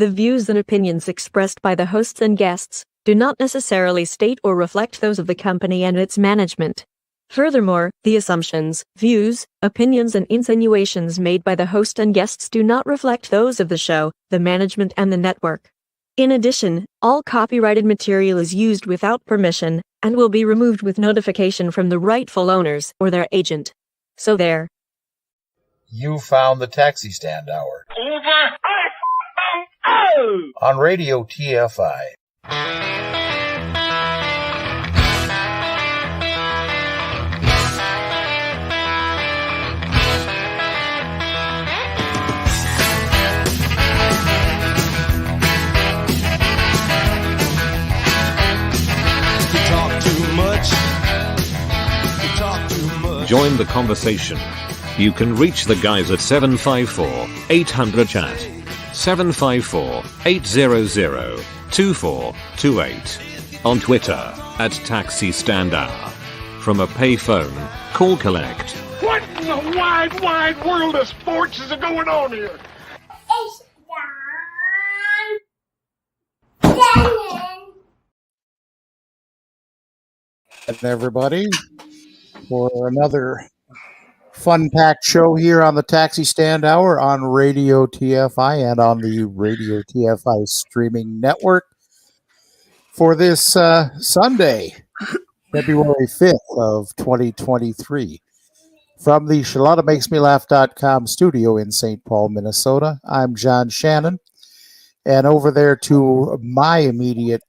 The views and opinions expressed by the hosts and guests do not necessarily state or reflect those of the company and its management. Furthermore, the assumptions, views, opinions, and insinuations made by the host and guests do not reflect those of the show, the management, and the network. In addition, all copyrighted material is used without permission and will be removed with notification from the rightful owners or their agent. So there. You found the Taxi Stand Hour. Over. On Radio TFI. Join the conversation. You can reach the guys at 754-800-CHAT, 754-800-2428, on Twitter at Taxi Stand Hour. From a payphone, call collect. What in the wide, wide world of sports is going on here? And everybody, for another fun-packed show here on the Taxi Stand Hour on Radio TFI and on the Radio TFI streaming network for this Sunday, February 5th of 2023. From the SharlottaMakesMeLaugh.com studio in St. Paul, Minnesota, I'm John Shannon. And over there to my immediate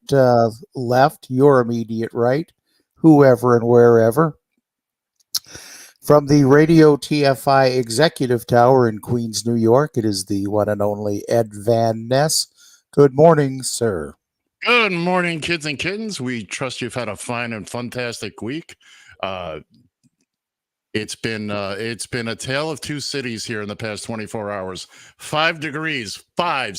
left, your immediate right, whoever and wherever, from the Radio TFI Executive Tower in Queens, New York, it is the one and only Ed Van Ness. Good morning, sir. Good morning, kids and kittens. We trust you've had a fine and fantastic week. It's been a tale of two cities here in the past 24 hours. 5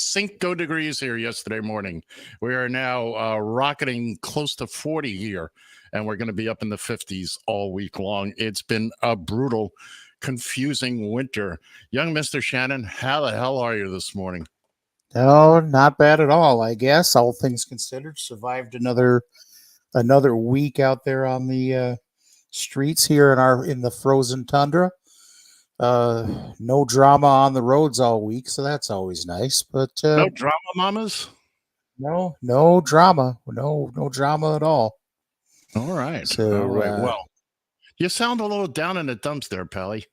Cinco degrees here yesterday morning. We are now rocketing close to 40 here. And we're going to be up in the 50s all week long. It's been a brutal, confusing winter. Young Mr. Shannon, how the hell are you this morning? Oh, not bad at all, I guess. All things considered, survived another week out there on the streets here in the frozen tundra. No drama on the roads all week, so that's always nice. But no drama, mamas? No drama. No drama at all. All right. So, all right. Well, you sound a little down in the dumps there, Pally.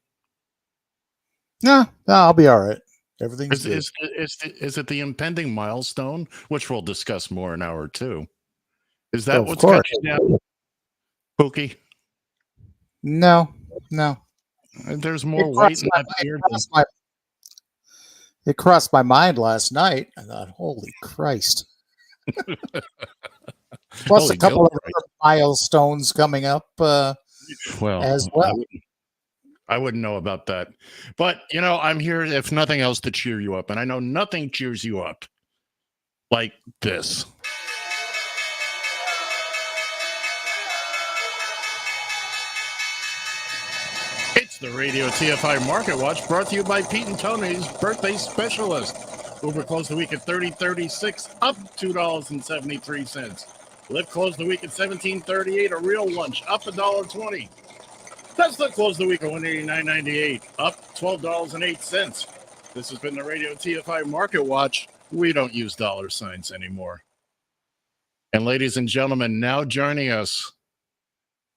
No, I'll be all right. Everything's good. Is it the impending milestone, which we'll discuss more in hour 2? Is that what's course. got you down, Pookie? No. There's more weight in that beard. It crossed my mind last night. I thought, holy Christ. Plus a couple of milestones coming up as well. I wouldn't know about that. But, I'm here, if nothing else, to cheer you up. And I know nothing cheers you up like this. It's the Radio TFI Market Watch, brought to you by Pete and Tony's Birthday Specialist. Uber closed the week at $30.36, up $2.73. Lyft closed the week at $17.38, a real lunch, up $1.20. Tesla closed the week at $189.98, up $12.08. This has been the Radio TFI Market Watch. We don't use dollar signs anymore. And ladies and gentlemen, now joining us,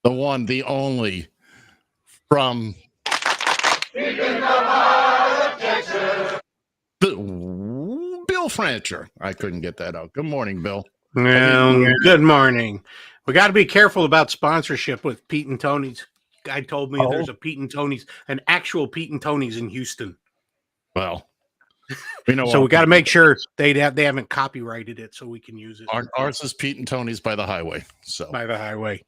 the one, the only, from Bill Francher. I couldn't get that out. Good morning, Bill. Good morning. We got to be careful about sponsorship with Pete and Tony's. Guy told me there's a Pete and Tony's, an actual Pete and Tony's in Houston. Well, we know. So we got to make sure they haven't copyrighted it so we can use it. Ours is Pete and Tony's by the highway. So by the highway.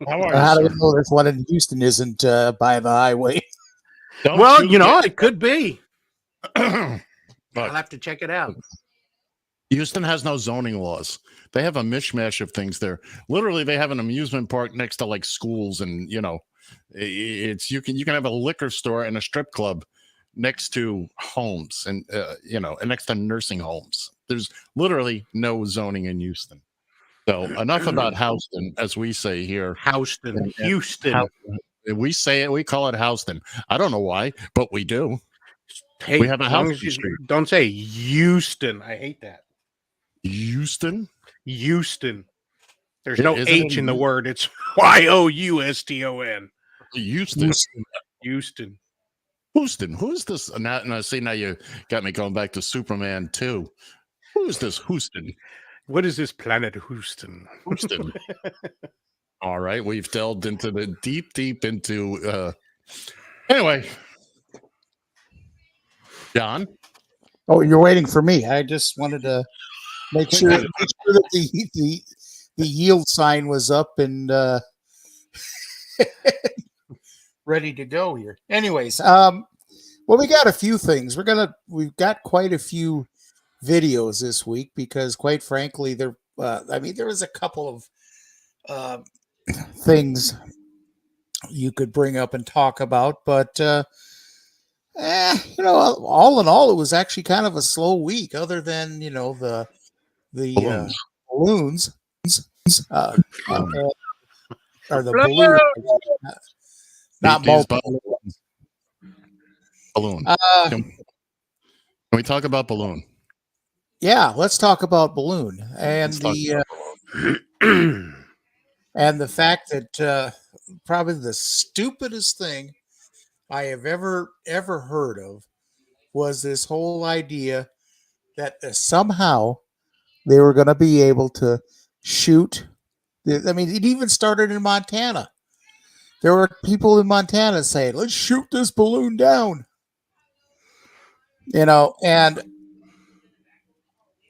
How do we know this one in Houston isn't by the highway? It could be. I'll have to check it out. Houston has no zoning laws. They have a mishmash of things there. Literally, they have an amusement park next to schools, and it's you can have a liquor store and a strip club next to homes and and next to nursing homes. There's literally no zoning in Houston. So enough about Houston, as we say here. Houston, Houston. We say it. We call it Houston. I don't know why, but we do. Hey, we have a as long house. as you don't say Houston. I hate that. Houston. There's no H in the word. It's Youston. Houston. Who's this? Now, see, now you got me going back to Superman 2. Who is this Houston? What is this planet Houston? All right, we've delved into the deep into. Anyway, John. Oh, you're waiting for me. I just wanted to make sure that the yield sign was up and ready to go here. Anyways, well, we got a few things. We've got quite a few videos this week because, quite frankly, there was a couple of things you could bring up and talk about, but all in all, it was actually kind of a slow week. Other than the balloons, or the balloon, not balloons. Balloon. Can we talk about balloon? Yeah, let's talk about balloon and and the fact that probably the stupidest thing I have ever heard of was this whole idea that somehow they were going to be able to shoot. I mean, it even started in Montana. There were people in Montana saying, "Let's shoot this balloon down." And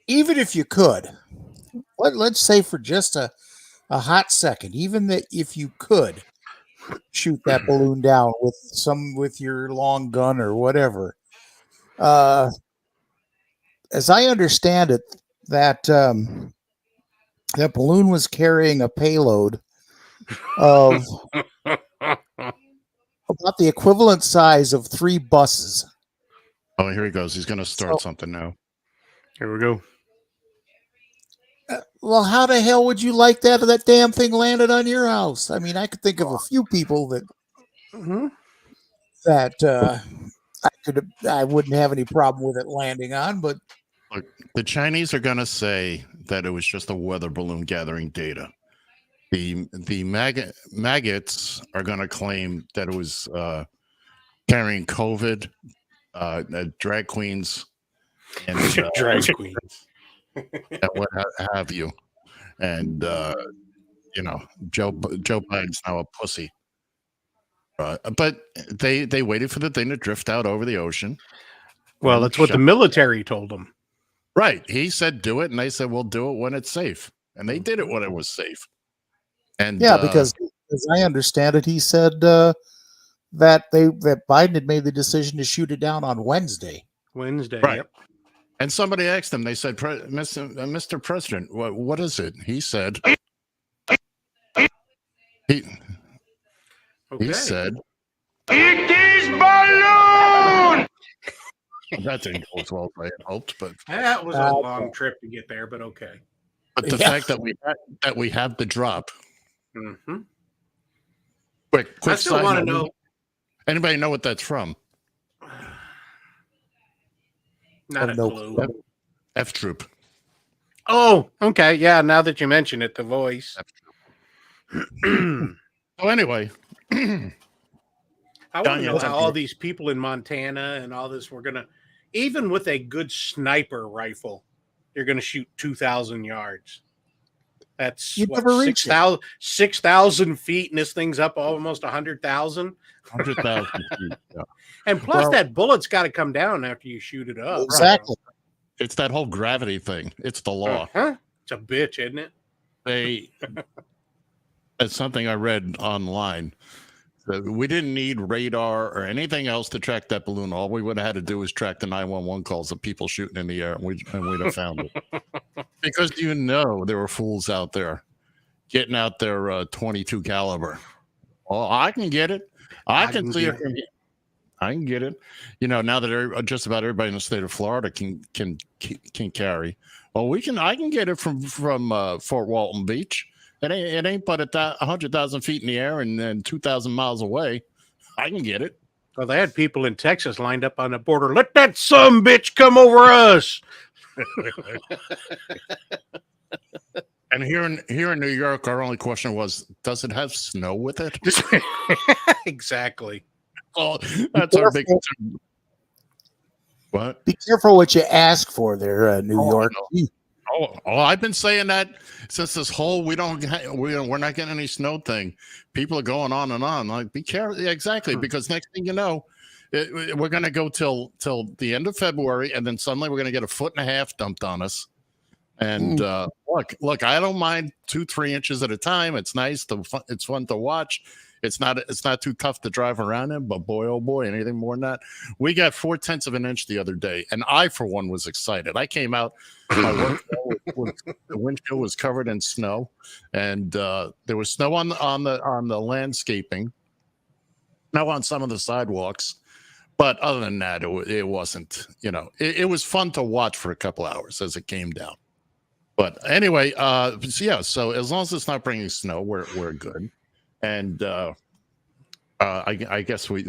even if you could, let's say for just a hot second, even that if you could shoot that balloon down with your long gun or whatever, as I understand it, that that balloon was carrying a payload of about the equivalent size of 3 buses. Oh, here he goes. He's going to start something now. Here we go. Well, how the hell would you like that if that damn thing landed on your house? I mean, I could think of a few people that I wouldn't have any problem with it landing on, but look, the Chinese are going to say that it was just a weather balloon gathering data. The maggots are going to claim that it was carrying COVID, drag queens, and drag queens. And what have you, and Joe Biden's now a pussy. But they waited for the thing to drift out over the ocean. Well, that's what the military told them. Right. He said do it, and they said we'll do it when it's safe, and they did it when it was safe. And yeah, because as I understand it, he said that Biden had made the decision to shoot it down on Wednesday. Right. Yep. And somebody asked him, they said, Mr. President, what is it? He said, he said, "It is balloon!" That didn't go as well as I had hoped, but that was a long trip to get there, but okay. But the fact that we have the drop. Mm-hmm. Quick I still want to know. Anybody know what that's from? Not a clue. F Troop. Oh, okay. Yeah, now that you mention it, the voice. So anyway. I want to know how all these people in Montana and all this were going to, even with a good sniper rifle, you're going to shoot 2,000 yards. That's what, 6,000 feet, and this thing's up almost 100,000. 100,000 feet. Yeah. And plus, that bullet's got to come down after you shoot it up. Exactly. Right? It's that whole gravity thing. It's the law. It's a bitch, isn't it? It's something I read online. We didn't need radar or anything else to track that balloon. All we would have had to do was track the 911 calls of people shooting in the air, and we'd have found it. Because there were fools out there getting out their 22 caliber. Oh, I can get it. I can see it from here. I can get it. Now that just about everybody in the state of Florida can carry. Well, I can get it from Fort Walton Beach. It ain't but 100,000 feet in the air and then 2,000 miles away. I can get it. Well, they had people in Texas lined up on the border. Let that sumbitch come over us. And here in New York, our only question was, does it have snow with it? Exactly. Oh, that's our big concern. What? Be careful what you ask for there, New York. I've been saying that since this whole we're not getting any snow thing. People are going on and on. Like, be careful. Yeah, exactly, because next thing you know, we're going to go till the end of February, and then suddenly we're going to get 1.5 feet dumped on us. And look, I don't mind 2-3 inches at a time. It's nice. It's fun to watch. It's not too tough to drive around in, but boy, oh boy, anything more than that. We got 0.4 of an inch the other day, and I, for one, was excited. I came out, my work the windshield was covered in snow, and there was snow on the landscaping, now on some of the sidewalks. But other than that, it wasn't. It was fun to watch for a couple hours as it came down. But anyway, so as long as it's not bringing snow, we're good. And I guess we're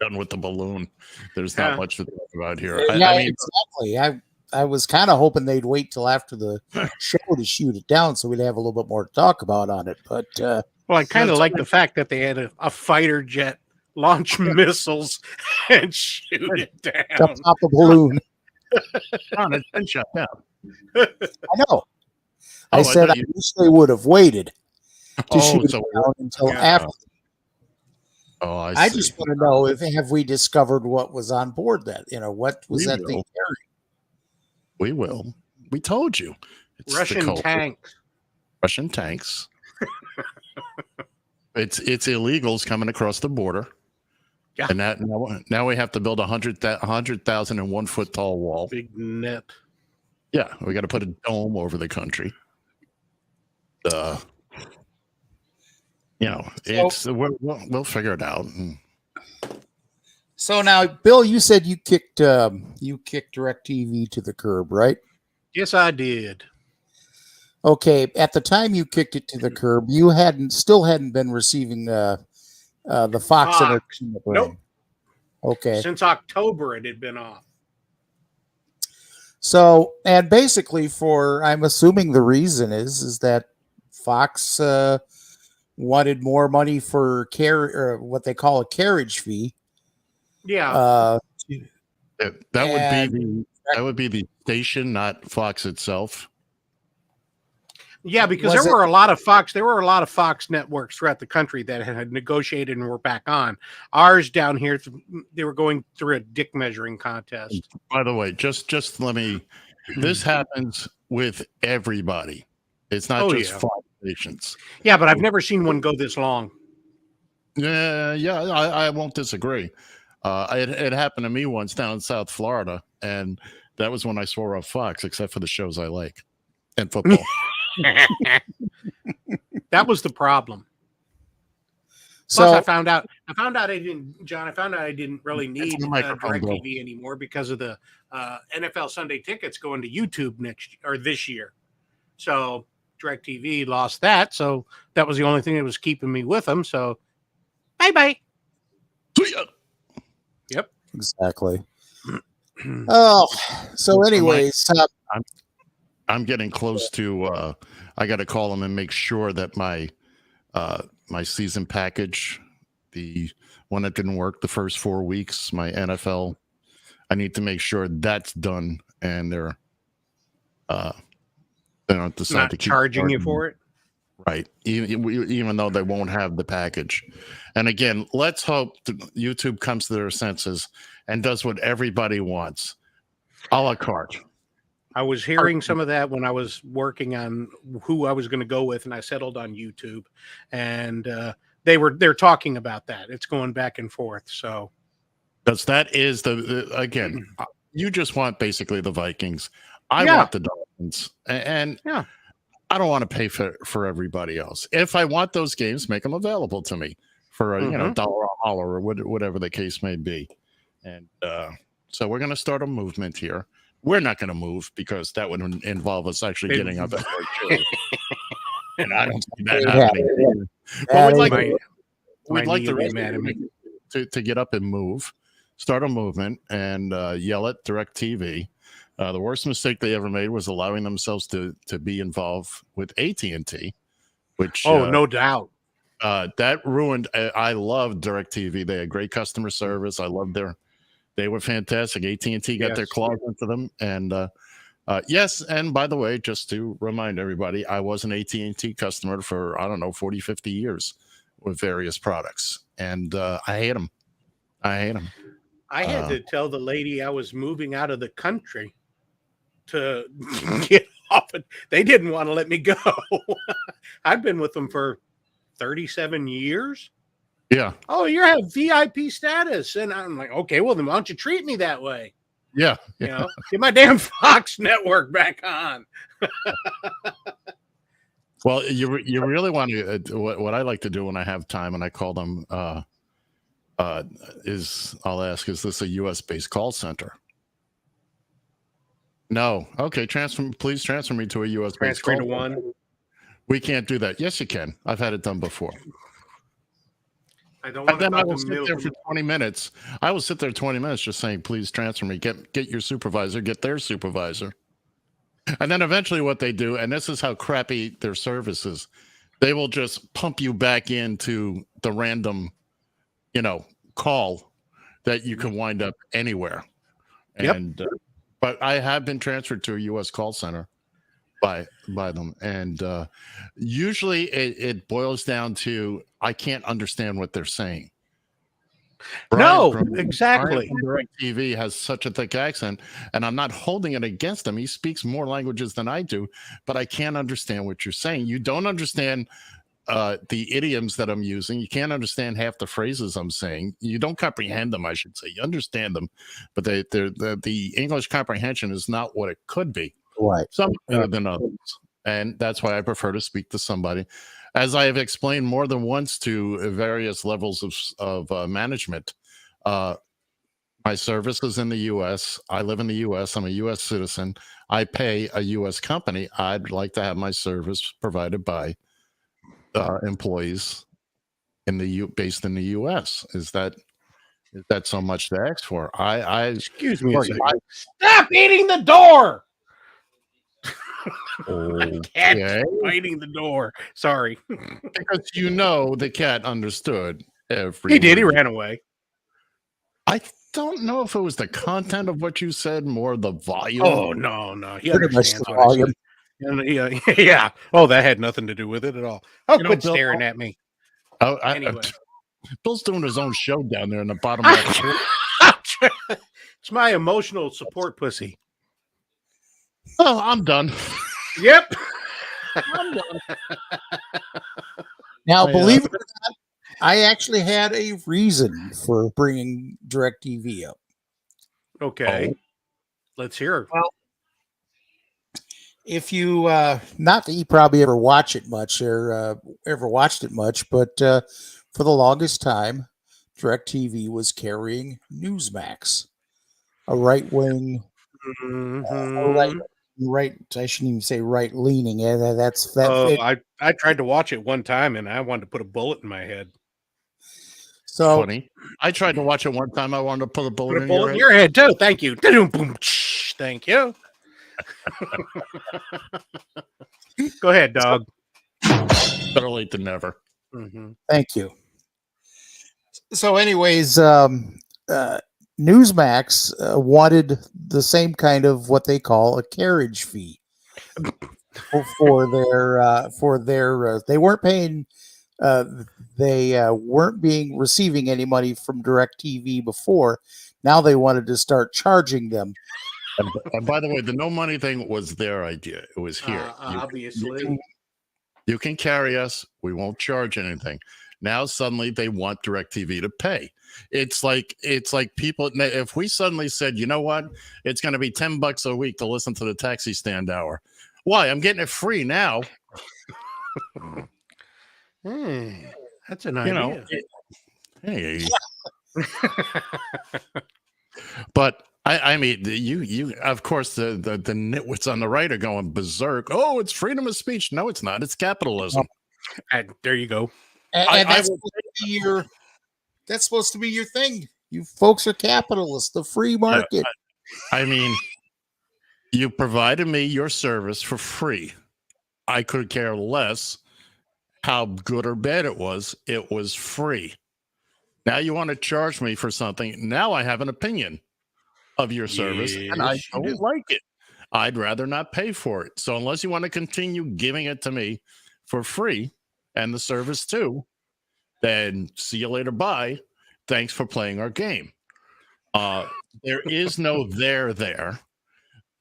done with the balloon. There's not much to talk about here. Exactly. I was kind of hoping they'd wait till after the show to shoot it down, so we'd have a little bit more to talk about on it. But well, I kind of like the fact that they had a fighter jet launch missiles and shoot it down. Pop a balloon. It's been shut down. I know. I said I wish they would have waited to shoot it down until after. Oh, I just want to know have we discovered what was on board that? What was that thing carrying? We will. We told you. It's Russian tanks. Russian tanks. It's illegals coming across the border. Yeah. And that now we have to build 100,001 foot tall wall. Big net. Yeah, we got to put a dome over the country. We'll figure it out. So now, Bill, you said you kicked DirecTV to the curb, right? Yes, I did. Okay, at the time you kicked it to the curb, you still hadn't been receiving the Fox Entertainment. Nope. Okay. Since October, it had been off. So, and basically, I'm assuming the reason is that Fox wanted more money for what they call a carriage fee. Yeah. That would be the station, not Fox itself. Yeah, because there were a lot of Fox networks throughout the country that had negotiated and were back on. Ours down here, they were going through a dick measuring contest. By the way, just let me. This happens with everybody. It's not just Fox stations. Yeah, but I've never seen one go this long. Yeah, I won't disagree. It happened to me once down in South Florida, and that was when I swore off Fox, except for the shows I like and football. That was the problem. Plus, I found out I didn't really need DirecTV anymore because of the NFL Sunday tickets going to YouTube this year. So DirecTV lost that. So that was the only thing that was keeping me with them. So bye. Yep. Exactly. Oh, so anyways, I'm getting close to. I got to call them and make sure that my season package, the one that didn't work the first 4 weeks, my NFL, I need to make sure that's done, and they don't decide to keep charging you for it. Right, even though they won't have the package. And again, let's hope YouTube comes to their senses and does what everybody wants, a la carte. I was hearing some of that when I was working on who I was going to go with, and I settled on YouTube. And they're talking about that. It's going back and forth. So, because that is again, you just want basically the Vikings. I want the Dolphins, and I don't want to pay for everybody else. If I want those games, make them available to me. for a dollar a holler or whatever the case may be. And so we're going to start a movement here. We're not going to move because that would involve us actually getting up at work. And I don't see that happening. But we'd like the rest of you to get up and move, start a movement, and yell at DirecTV. The worst mistake they ever made was allowing themselves to be involved with AT&T, which no doubt. That ruined. I loved DirecTV. They had great customer service. I loved they were fantastic. AT&T got their claws into them. And yes, and by the way, just to remind everybody, I was an AT&T customer for, 40, 50 years with various products. And I hate them. I hate them. I had to tell the lady I was moving out of the country to get off it. They didn't want to let me go. I've been with them for 37 years. Yeah. Oh, you have VIP status. And I'm like, okay, well, then why don't you treat me that way? Yeah. Get my damn Fox network back on. Well, you really want to, what I like to do when I have time and I call them, I'll ask, is this a US-based call center? No. Okay, please transfer me to a US-based call center. Transfer to one. We can't do that. Yes, you can. I've had it done before. I don't want then I will sit there for 20 minutes. I will sit there 20 minutes just saying, please transfer me. Get your supervisor, get their supervisor. And then eventually what they do, and this is how crappy their service is, they will just pump you back into the random, call that you can wind up anywhere. And but I have been transferred to a U.S. call center by them, and usually it boils down to I can't understand what they're saying. Exactly. DirecTV has such a thick accent, and I'm not holding it against him. He speaks more languages than I do, but I can't understand what you're saying. You don't understand the idioms that I'm using. You can't understand half the phrases I'm saying. You don't comprehend them, I should say. You understand them, but the English comprehension is not what it could be. Right. Some better than others. And that's why I prefer to speak to somebody. As I have explained more than once to various levels of management, my service is in the U.S. I live in the U.S. I'm a U.S. citizen. I pay a U.S. company. I'd like to have my service provided by employees based in the U.S. Is that so much to ask for? Excuse me. Stop eating the door. Cat biting the door. Sorry. Because the cat understood every. He did. He ran away. I don't know if it was the content of what you said, more the volume. Oh no. He understands the volume. Yeah. Oh, that had nothing to do with it at all. Oh, quit staring at me. Anyway. Bill's doing his own show down there in the bottom left. It's my emotional support pussy. Oh, I'm done. Yep. I'm done. Now, believe it or not, I actually had a reason for bringing DirecTV up. Okay. Let's hear it. Well, if you, not that you probably ever watch it much or ever watched it much, but for the longest time, DirecTV was carrying NEWSMAX, a right-wing, right. I shouldn't even say right-leaning. Yeah, that's that. I tried to watch it one time, and I wanted to put a bullet in my head. So funny. I tried to watch it one time. I wanted to put a bullet in your head too. Thank you. Thank you. Go ahead, dog. Better late than never. Mm-hmm. Thank you. So, anyways, NEWSMAX wanted the same kind of what they call a carriage fee for their. They weren't paying. They weren't receiving any money from DirecTV before. Now they wanted to start charging them. And by the way, the no money thing was their idea. It was here. Obviously, you can carry us. We won't charge anything. Now suddenly they want DirecTV to pay. It's like people. If we suddenly said, you know what, it's going to be $10 a week to listen to the Taxi Stand Hour. Why? I'm getting it free now. That's an idea. Hey. But I mean, you of course the nitwits on the right are going berserk. Oh, it's freedom of speech. No, it's not. It's capitalism. And there you go. And that's supposed to be your thing. You folks are capitalists, the free market. I mean, you provided me your service for free. I could care less how good or bad it was. It was free. Now you want to charge me for something. Now I have an opinion of your service, and I don't like it. I'd rather not pay for it. So unless you want to continue giving it to me for free and the service too, then see you later. Bye. Thanks for playing our game. There is no there.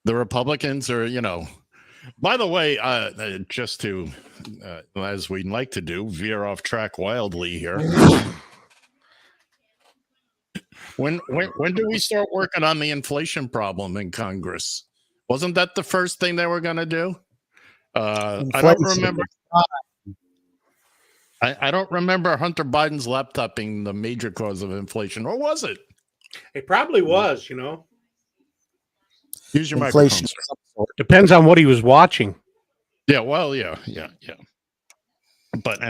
The Republicans are, by the way, just to, as we like to do, veer off track wildly here. When do we start working on the inflation problem in Congress? Wasn't that the first thing they were going to do? I don't remember. I don't remember Hunter Biden's laptop being the major cause of inflation, or was it? It probably was, Use your Inflation. microphone. Depends on what he was watching. Yeah, well, yeah. But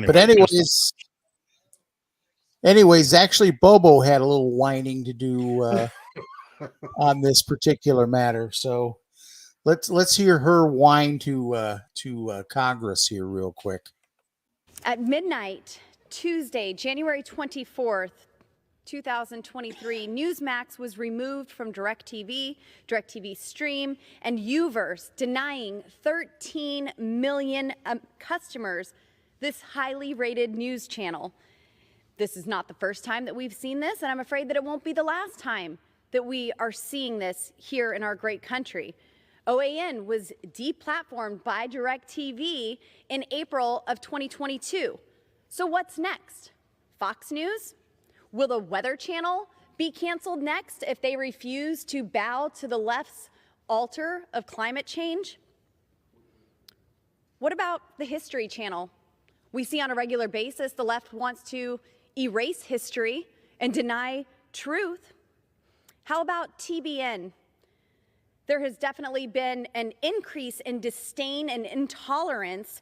anyways, actually, Bobo had a little whining to do on this particular matter. So let's hear her whine to Congress here real quick. At midnight, Tuesday, January 24th, 2023, NEWSMAX was removed from DirecTV, DirecTV Stream, and Uverse, denying 13 million customers this highly rated news channel. This is not the first time that we've seen this, and I'm afraid that it won't be the last time that we are seeing this here in our great country. OAN was deplatformed by DirecTV in April of 2022. So what's next? Fox News? Will the Weather Channel be canceled next if they refuse to bow to the left's altar of climate change? What about the History Channel? We see on a regular basis the left wants to erase history and deny truth. How about TBN? There has definitely been an increase in disdain and intolerance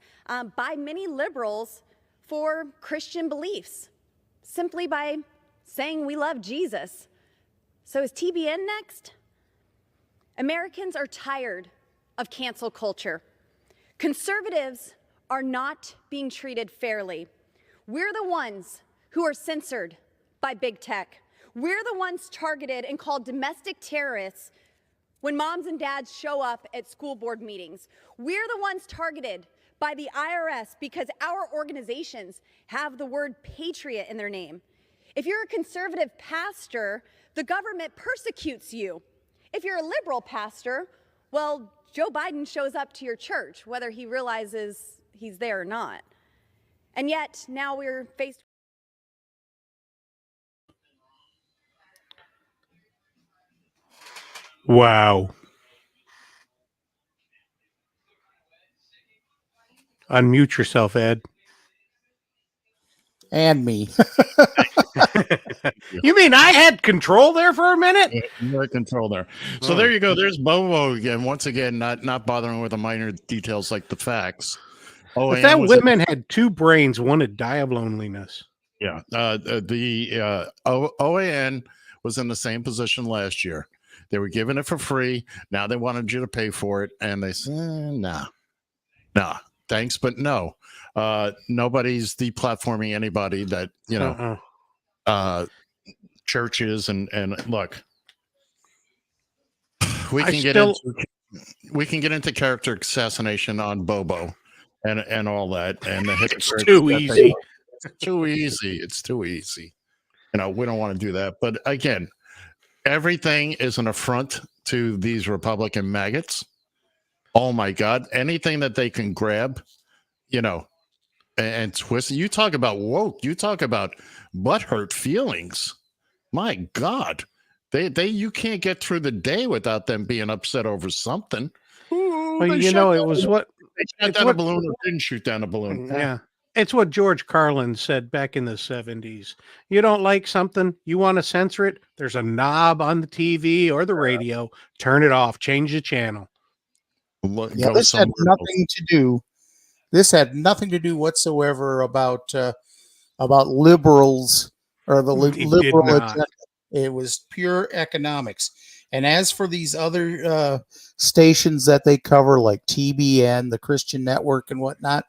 by many liberals for Christian beliefs, simply by saying we love Jesus. So is TBN next? Americans are tired of cancel culture. Conservatives are not being treated fairly. We're the ones who are censored by big tech. We're the ones targeted and called domestic terrorists when moms and dads show up at school board meetings. We're the ones targeted by the IRS because our organizations have the word patriot in their name. If you're a conservative pastor, the government persecutes you. If you're a liberal pastor, well, Joe Biden shows up to your church, whether he realizes he's there or not. And yet, now we're faced. Wow. Unmute yourself, Ed. And me. You mean I had control there for a minute? You had control there. So there you go. There's Bobo again. Once again, not bothering with the minor details like the facts. If that woman had two brains, one would die of loneliness. Yeah. OAN was in the same position last year. They were giving it for free. Now they wanted you to pay for it. And they said, nah, thanks, but no. Nobody's deplatforming anybody that, churches and look, we can get into character assassination on Bobo and all that. And the it's too easy. It's too easy. It's too easy. We don't want to do that. But again, everything is an affront to these Republican maggots. Oh my God. Anything that they can grab, and twist. You talk about woke. You talk about butthurt feelings. My God. You can't get through the day without them being upset over something. Well, it was what they shot down a balloon or didn't shoot down a balloon. Yeah. It's what George Carlin said back in the 70s. You don't like something, you want to censor it, there's a knob on the TV or the radio. Turn it off, change the channel. Yeah, this had nothing to do. This had nothing to do whatsoever about liberals or the liberal agenda. It was pure economics. And as for these other stations that they cover, like TBN, the Christian Network, and whatnot,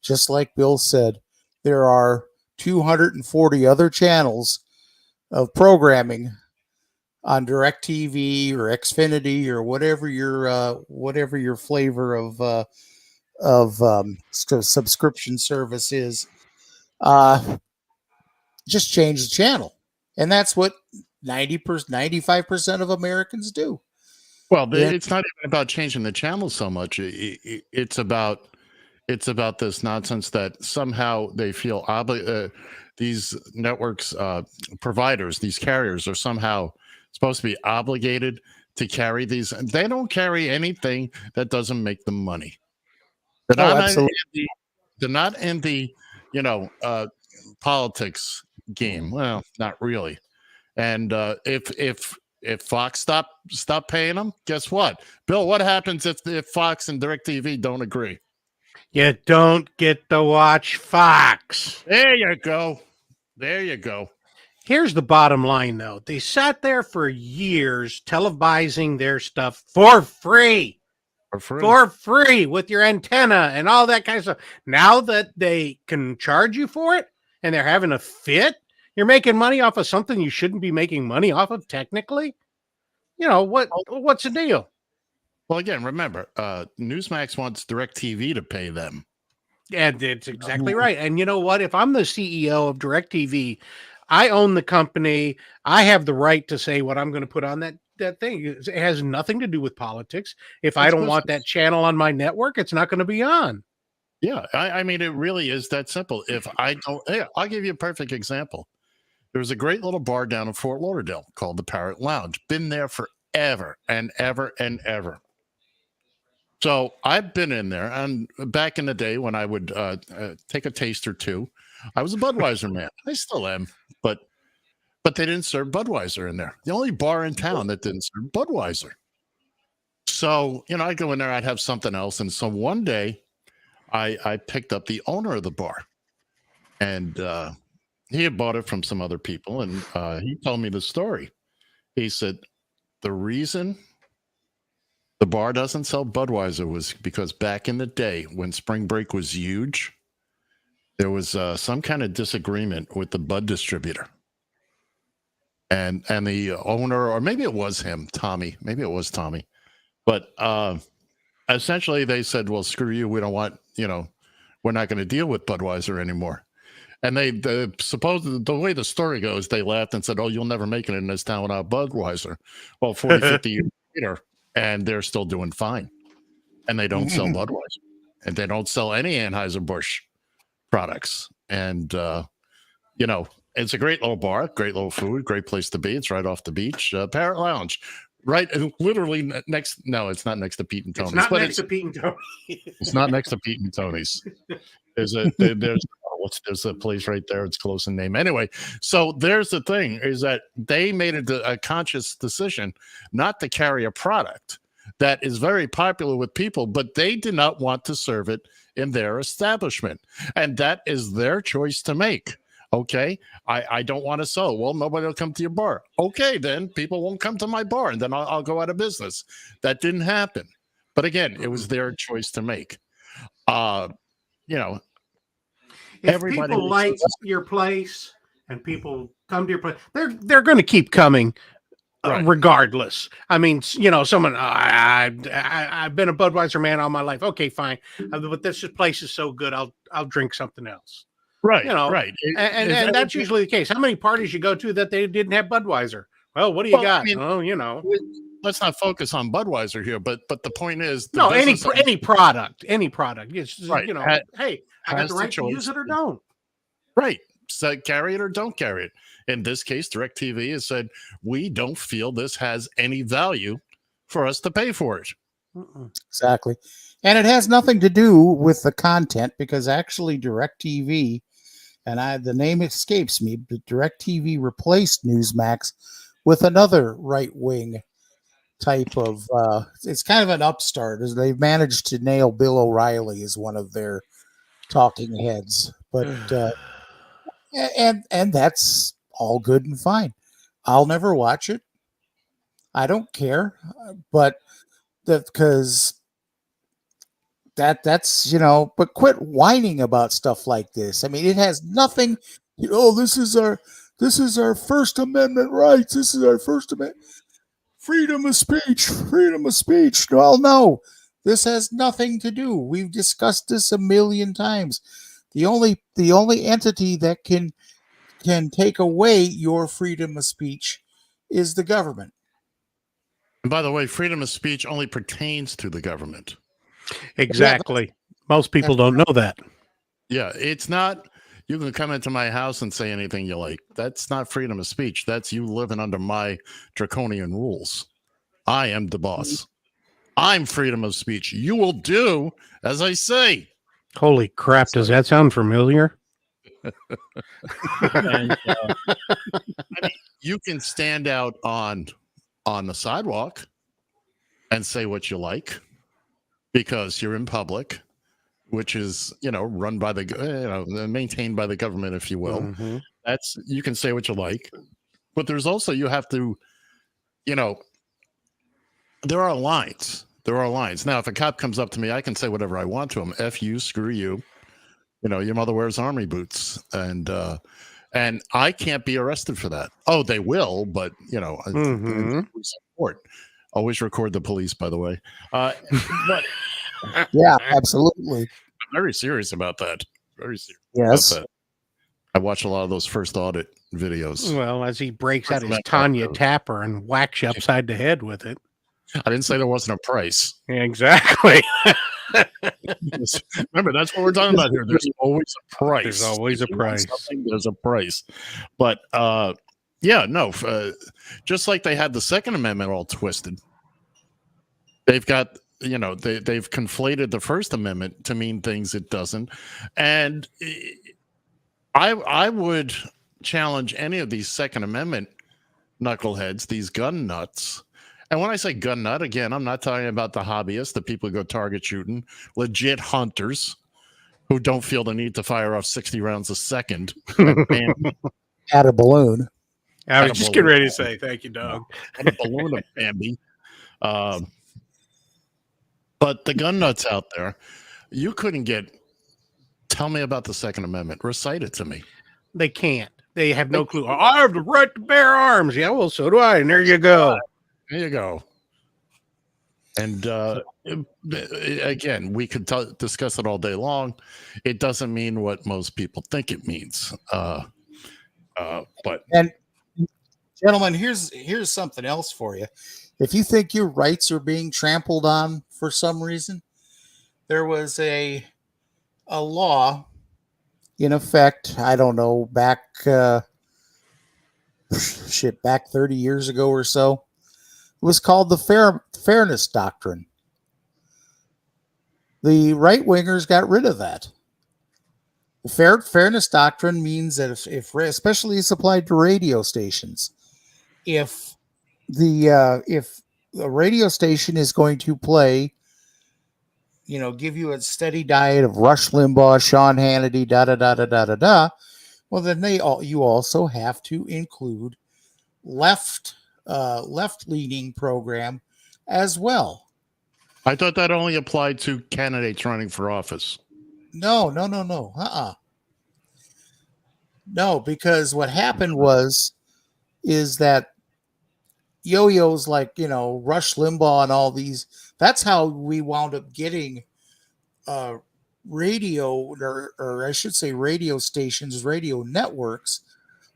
just like Bill said, there are 240 other channels of programming on DirecTV or Xfinity or whatever your flavor of subscription service is. Just change the channel, and that's what 95% of Americans do. Well, it's not even about changing the channel so much. It's about this nonsense that somehow they feel these networks providers, these carriers, are somehow supposed to be obligated to carry these. They don't carry anything that doesn't make them money. Absolutely. They're not in the politics game. Well, not really. And if Fox stop paying them, guess what, Bill? What happens if Fox and DirecTV don't agree? You don't get to watch Fox. There you go. There you go. Here's the bottom line, though. They sat there for years televising their stuff for free. For free with your antenna and all that kind of stuff. Now that they can charge you for it and they're having a fit, you're making money off of something you shouldn't be making money off of, technically. What's the deal? Well, again, remember, NEWSMAX wants DirecTV to pay them. And it's exactly right. And you know what? If I'm the CEO of DirecTV, I own the company. I have the right to say what I'm going to put on that thing. It has nothing to do with politics. If I don't want that channel on my network, it's not going to be on. Yeah, I mean, it really is that simple. If I don't, I'll give you a perfect example. There was a great little bar down in Fort Lauderdale called the Parrot Lounge. Been there forever and ever and ever. So I've been in there, and back in the day when I would take a taste or two, I was a Budweiser man. I still am, but they didn't serve Budweiser in there. The only bar in town that didn't serve Budweiser. So, I'd go in there, I'd have something else. And so one day I picked up the owner of the bar, and he had bought it from some other people. And he told me the story. He said, the reason the bar doesn't sell Budweiser was because back in the day when spring break was huge, there was some kind of disagreement with the Bud distributor. And the owner, or maybe it was him, Tommy. Maybe it was Tommy. But essentially they said, well, screw you. We don't want, we're not going to deal with Budweiser anymore. And the way the story goes, they laughed and said, oh, you'll never make it in this town without Budweiser. Well, 40, 50 years later, and they're still doing fine. And they don't sell Budweiser. And they don't sell any Anheuser-Busch products. And, it's a great little bar, great little food, great place to be. It's right off the beach. Parrot Lounge. Right, literally next. No, it's not next to Pete and Tony's. It's not next to Pete and Tony's. It's not next to Pete and Tony's. There's a place right there. It's close in name. Anyway, so there's the thing, is that they made a conscious decision not to carry a product that is very popular with people, but they did not want to serve it in their establishment. And that is their choice to make. Okay, I don't want to sell. Well, nobody will come to your bar. Okay, then people won't come to my bar, and then I'll go out of business. That didn't happen. But again, it was their choice to make. If everybody people like your place and people come to your place, they're going to keep coming. Regardless. I mean, someone, I've been a Budweiser man all my life. Okay, fine. But this place is so good, I'll drink something else. Right, right. And that's usually the case. How many parties you go to that they didn't have Budweiser? Well, what do you got? I mean, let's not focus on Budweiser here, but the point is, any product. It's just, right. Hey, I got the right to use it or don't. Right. So carry it or don't carry it. In this case, DirecTV has said, we don't feel this has any value for us to pay for it. Exactly. And it has nothing to do with the content because actually DirecTV, and the name escapes me, but DirecTV replaced NEWSMAX with another right-wing type of, it's kind of an upstart, as they've managed to nail Bill O'Reilly as one of their talking heads. But, and that's all good and fine. I'll never watch it. I don't care, but because that's but quit whining about stuff like this. I mean, it has nothing. This is our First Amendment rights. This is our First Amendment freedom of speech. Freedom of speech. Well, no, this has nothing to do. We've discussed this a million times. The only entity that can take away your freedom of speech is the government. And by the way, freedom of speech only pertains to the government. Exactly. Yeah, most people don't know that. Yeah, it's not, you can come into my house and say anything you like. That's not freedom of speech. That's you living under my draconian rules. I am the boss. I'm freedom of speech. You will do as I say. Holy crap. Does that sound familiar? And, I mean, you can stand out on the sidewalk and say what you like because you're in public, which is, run by maintained by the government, if you will. Mm-hmm. That's, you can say what you like, but there's also, you have to, there are lines. There are lines. Now, if a cop comes up to me, I can say whatever I want to him. F you, screw you. Your mother wears army boots, and I can't be arrested for that. Oh, they will, but support. Always record the police, by the way. But yeah, absolutely. I'm very serious about that. Very serious. Yes. About that. I watch a lot of those first audit videos. Well, as he breaks out his Tanya Tapper and whacks you upside the head with it. I didn't say there wasn't a price. Exactly. Remember, that's what we're talking about here. There's always a price. There's always a price. There's a price. But just like they had the Second Amendment all twisted, they've got, they've conflated the First Amendment to mean things it doesn't. And I would challenge any of these Second Amendment knuckleheads, these gun nuts. And when I say gun nut, again, I'm not talking about the hobbyists, the people who go target shooting, legit hunters who don't feel the need to fire off 60 rounds a second at a balloon. I was just getting ready to say, thank you, Doug. At a balloon of Bambi. But the gun nuts out there, you couldn't tell me about the Second Amendment. Recite it to me. They can't. They have no clue. I have the right to bear arms. Yeah, well, so do I. And there you go. There you go. And again, we could discuss it all day long. It doesn't mean what most people think it means. But gentlemen, here's something else for you. If you think your rights are being trampled on for some reason, there was a law in effect. I don't know, back 30 years ago or so. It was called the Fairness Doctrine. The right-wingers got rid of that. The Fairness Doctrine means that if especially it's applied to radio stations, if the radio station is going to play, give you a steady diet of Rush Limbaugh, Sean Hannity, well, then you also have to include left-leaning program as well. I thought that only applied to candidates running for office. No. No, because what happened is that yo-yos like, Rush Limbaugh and all these, that's how we wound up getting radio, or I should say radio stations, radio networks.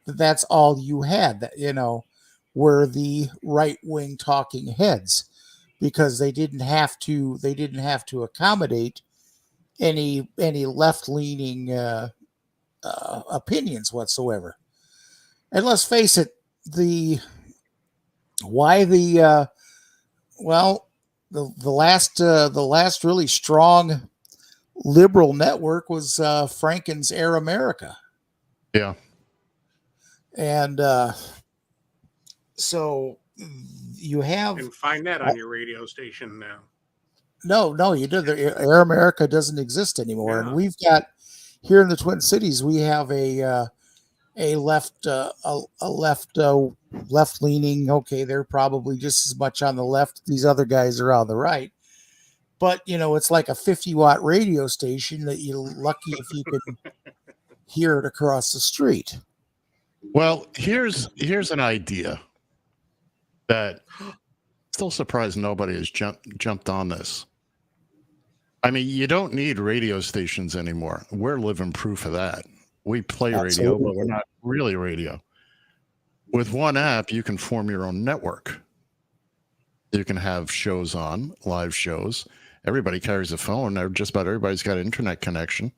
That's all you had, that, were the right-wing talking heads, because they didn't have to accommodate any left-leaning opinions whatsoever. And let's face it, the the last really strong liberal network was Franken's Air America. Yeah. And so you have... And find that on your radio station now. No, you did. Air America doesn't exist anymore. Yeah. And we've got here in the Twin Cities, we have a left leaning. Okay, they're probably just as much on the left. These other guys are on the right. But it's like a 50-watt radio station that you're lucky if you can hear it across the street. Well, here's an idea that still surprised nobody has jumped on this. I mean, you don't need radio stations anymore. We're living proof of that. We play radio, but we're not really radio. With one app, you can form your own network. You can have shows on, live shows. Everybody carries a phone. Just about everybody's got an internet connection.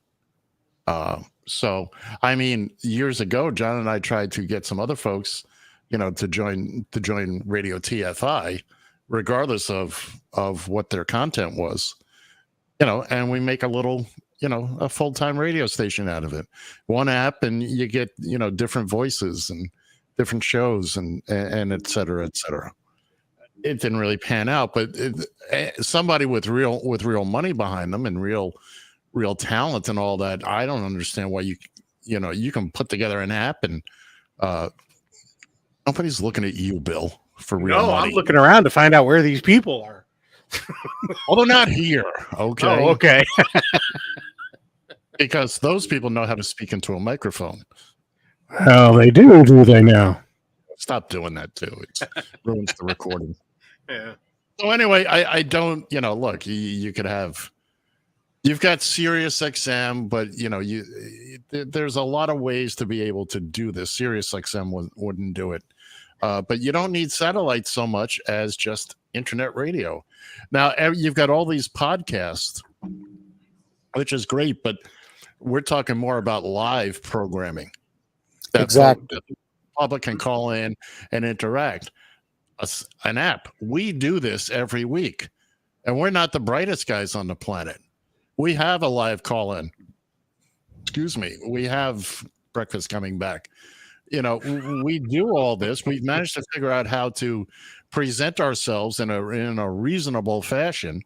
So, I mean, years ago, John and I tried to get some other folks, to join Radio TFI, regardless of what their content was. And we make a little, a full-time radio station out of it. One app, and you get, different voices and different shows and et cetera, et cetera. It didn't really pan out, but somebody with real money behind them and real talent and all that, I don't understand why you can put together an app and nobody's looking at you, Bill, for real money. I'm looking around to find out where these people are. Well, they're not here. Okay. Oh, okay. Because those people know how to speak into a microphone. Oh, they do they now? Stop doing that too. It ruins the recording. Yeah. So anyway, I don't, look, you could have, you've got Sirius XM, but there's a lot of ways to be able to do this. Sirius XM wouldn't do it. But you don't need satellite so much as just internet radio. Now, you've got all these podcasts, which is great, but we're talking more about live programming. Exactly. The public can call in and interact. An app. We do this every week, and we're not the brightest guys on the planet. We have a live call-in. Excuse me. We have breakfast coming back. We do all this. We've managed to figure out how to present ourselves in a reasonable fashion,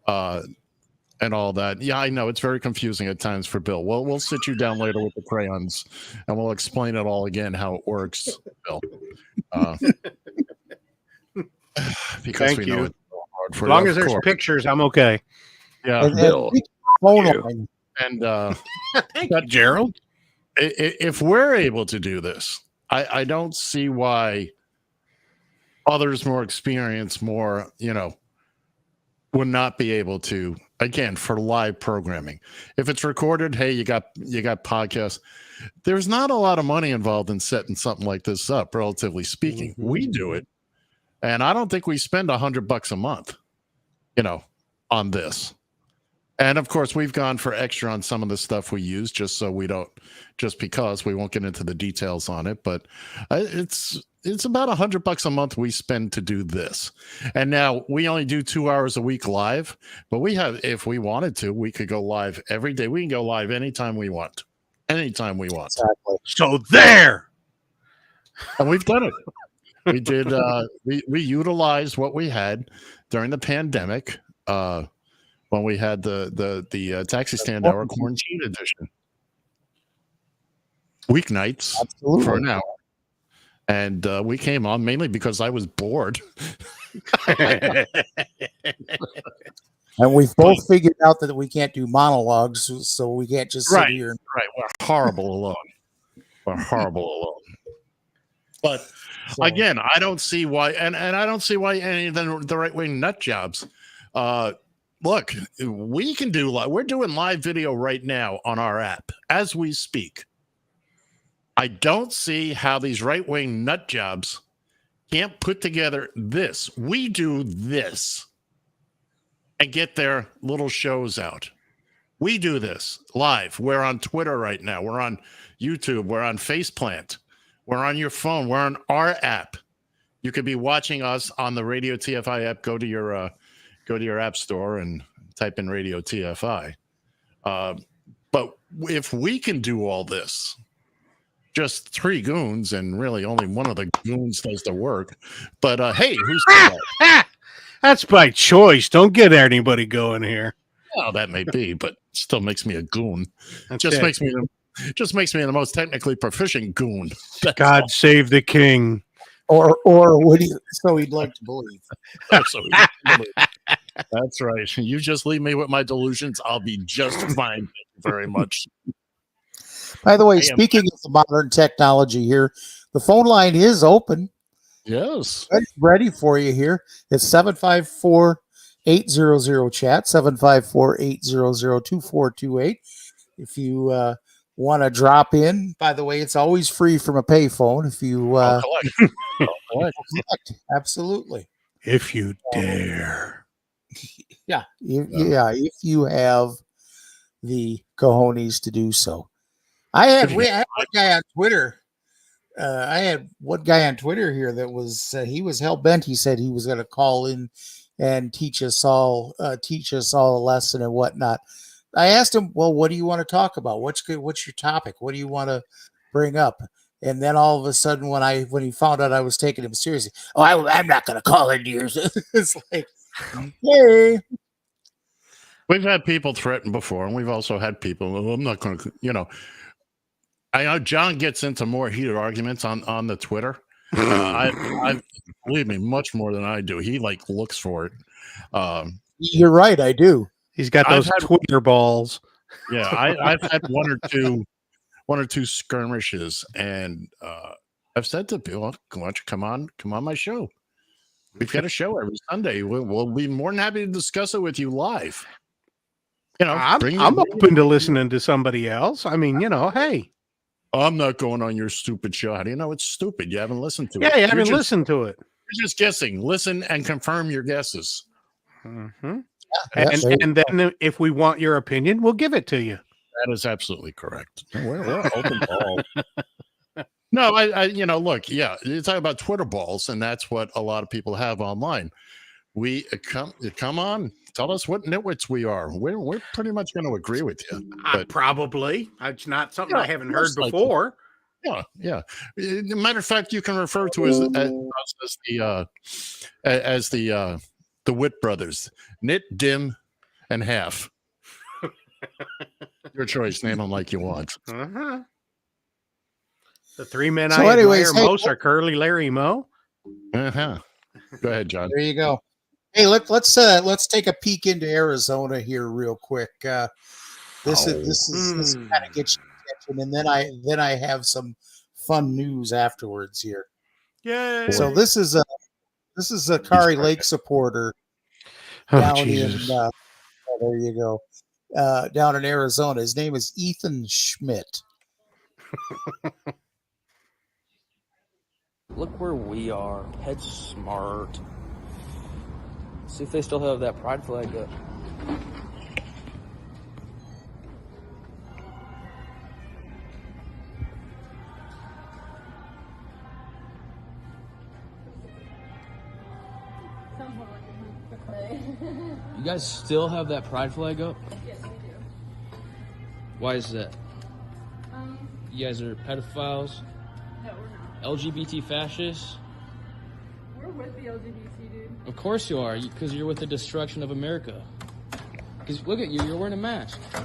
and all that. Yeah, I know it's very confusing at times for Bill. Well, we'll sit you down later with the crayons, and we'll explain it all again how it works, Bill. Because Thank we you. know it's so hard for As long you, as of there's course. pictures, I'm okay. Yeah, Bill. and Thank you, Gerald. if we're able to do this, I don't see why others more experienced, more, would not be able to, again, for live programming. If it's recorded, hey, you got podcasts. There's not a lot of money involved in setting something like this up, relatively speaking. Mm-hmm. We do it, and I don't think we spend $100 a month, on this. And of course, we've gone for extra on some of the stuff we use, just because we won't get into the details on it. But it's about $100 a month we spend to do this. And now we only do 2 hours a week live, but if we wanted to, we could go live every day. We can go live anytime we want. Exactly. So there. And we've done it. We did. We utilized what we had during the pandemic. When we had the taxi stand hour quarantine edition, weeknights for an hour, and we came on mainly because I was bored. And we've both figured out that we can't do monologues, so we can't just sit here. Right, we're horrible alone. But again, I don't see why, and I don't see why any of the right wing nut jobs. Look, we can do we're doing live video right now on our app as we speak. I don't see how these right-wing nut jobs can't put together this. We do this and get their little shows out. We do this live. We're on Twitter right now. We're on YouTube. We're on Faceplant. We're on your phone. We're on our app. You could be watching us on the Radio TFI app. Go to go to your app store and type in Radio TFI. But if we can do all this, just 3 goons, and really only one of the goons does the work. But hey, who's that's by choice. Don't get anybody going here. Well, that may be, but still makes me a goon. That's just it. makes me the most technically proficient goon. God save the king. Or would he? So he'd like to believe. That's right. You just leave me with my delusions. I'll be just fine. Thank you very much. By the way, speaking of the modern technology here, the phone line is open. Yes. Ready for you here. It's 754-800-CHAT, 754-800-2428. If you want to drop in, by the way, it's always free from a payphone. If you collect. Absolutely. If you dare. Yeah. If you have the cojones to do so. I had one guy on Twitter. I had one guy on Twitter here that was he was hell bent. He said he was going to call in and teach us all a lesson and whatnot. I asked him, well, what do you want to talk about? What's good? What's your topic? What do you want to bring up? And then all of a sudden, when he found out I was taking him seriously, I'm not going to call into yours. It's like, hey. We've had people threaten before, and we've also had people, I'm not going to, I know John gets into more heated arguments on the Twitter. I believe me, much more than I do. He looks for it. You're right, I do. He's got those Twitter balls. Yeah, I've had one or two skirmishes, and I've said to people, "Why don't you come on my show? We've got a show every Sunday. We'll be more than happy to discuss it with you live." I'm open to listening to somebody else. I mean, hey. I'm not going on your stupid show. How do you know it's stupid? You haven't listened to it. Yeah, you haven't listened to it. You're just guessing. Listen and confirm your guesses. Mm-hmm. And then if we want your opinion, we'll give it to you. That is absolutely correct. We're open ball. No, I look, yeah, you talk about Twitter balls, and that's what a lot of people have online. We come on, tell us what nitwits we are. We're pretty much going to agree with you. Probably. It's not something I haven't heard before. Yeah. Matter of fact, you can refer to us as the Witt brothers, Nit, Dim, and Half. Your choice. Name them like you want. Uh-huh. The 3 men so I anyways, admire most are Curly, Larry, Moe. Uh-huh. Go ahead, John. There you go. Hey, let's take a peek into Arizona here real quick. This kind of gets your attention, and then I have some fun news afterwards here. Yeah. So this is a Kari Lake supporter down in there you go. Down in Arizona. His name is Ethan Schmidt. Look where we are. Head smart. See if they still have that pride flag up. You guys still have that pride flag up? Yes, we do. Why is that? You guys are pedophiles? No, we're not. LGBT fascists? We're with the LGBT, dude. Of course you are, because you're with the destruction of America. Because look at you, you're wearing a mask. Can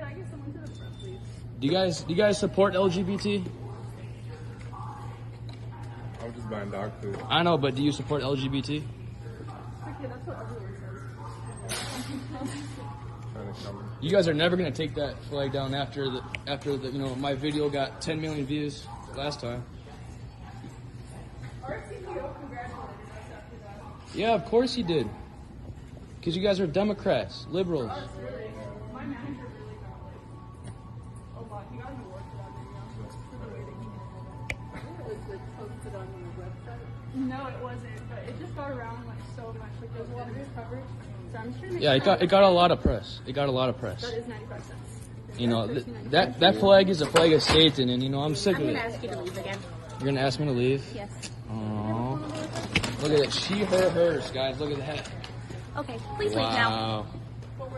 I get someone to the front, please? Do you guys support LGBT? I was just buying dog food. I know, but do you support LGBT? Okay, that's what everyone says. You guys are never gonna take that flag down after the my video got 10 million views last time. Our CEO congratulated us after that. Yeah, of course he did. Because you guys are Democrats, liberals. Really, my manager really got a lot. He got an award for that video. For the way that he handled it. Was it posted on your website? No, it wasn't. But it just got around so much. There was a lot of good coverage. So I'm sure. Yeah, it got a lot of press. It got a lot of press. That is 95 cents. That flag is a flag of Satan, and I'm sick of it. I'm gonna ask you to leave again. You're gonna ask me to leave? Yes. Aww. Look at it. She, her, hers, guys. Look at that. Okay, please leave now. All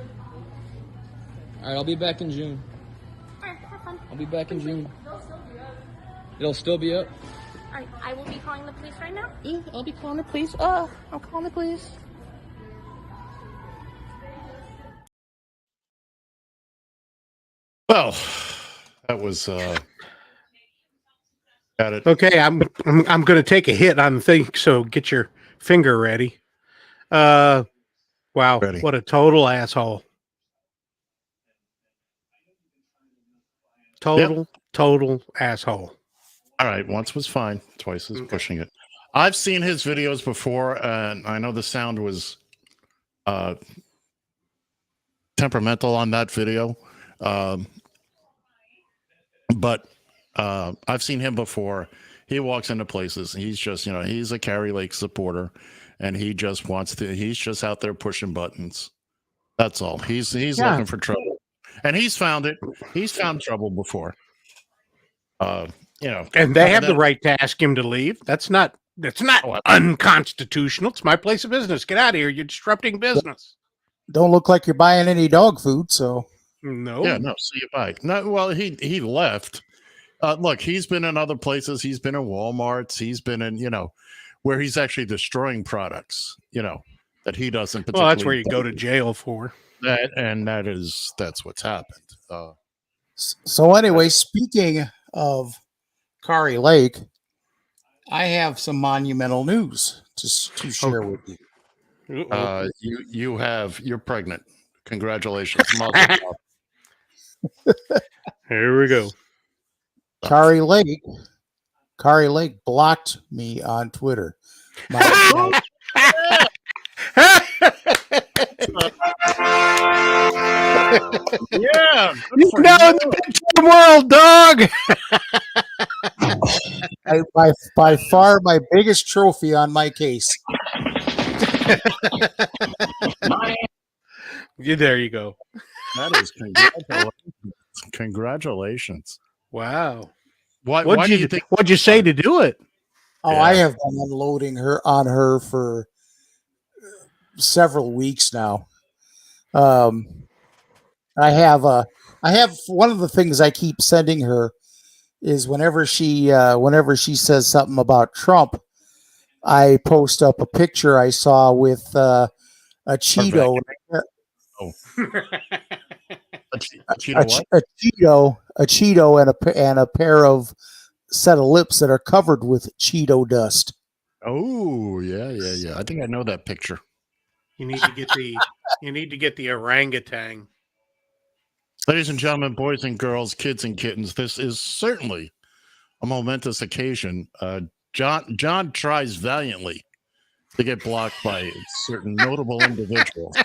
right, I'll be back in June. All right, have fun. I'll be back in June. They'll still be up. It'll still be up? All right, I will be calling the police right now. Yeah, I'll be calling the police. I'm calling the police. Well, that was got it. Okay, I'm going to take a hit on the thing, so get your finger ready. Wow, Ready. what a total asshole. Total asshole. All right, once was fine, twice is pushing it. I've seen his videos before, and I know the sound was temperamental on that video. But I've seen him before. He walks into places. He's just, he's a Carrie Lake supporter, and he just wants to. He's just out there pushing buttons. That's all. He's looking for trouble, and he's found it. He's found trouble before. And they have the right to ask him to leave. That's not unconstitutional. It's my place of business. Get out of here. You're disrupting business. Don't look like you're buying any dog food, so. No. Yeah, no. See you bye. No, well, he left. Look, he's been in other places. He's been in Walmarts. He's been in, where he's actually destroying products, that he doesn't particularly. Well, that's where you go to jail for. That's what's happened. So anyway, speaking of Kari Lake, I have some monumental news to share with you. You're pregnant. Congratulations. Here we go. Kari Lake blocked me on Twitter. Yeah, the world, dog. by far my biggest trophy on my case. There you go. That is congratulations. Wow. Why do you think? What'd you say to do it? Oh, yeah. I have been unloading her for several weeks now. I have one of the things I keep sending her is whenever she says something about Trump, I post up a picture I saw with a Cheeto. A Cheeto and a pair of set of lips that are covered with Cheeto dust. Oh, yeah. I think I know that picture. You need to get the orangutan. Ladies and gentlemen, boys and girls, kids and kittens, this is certainly a momentous occasion. John tries valiantly to get blocked by certain notable individuals.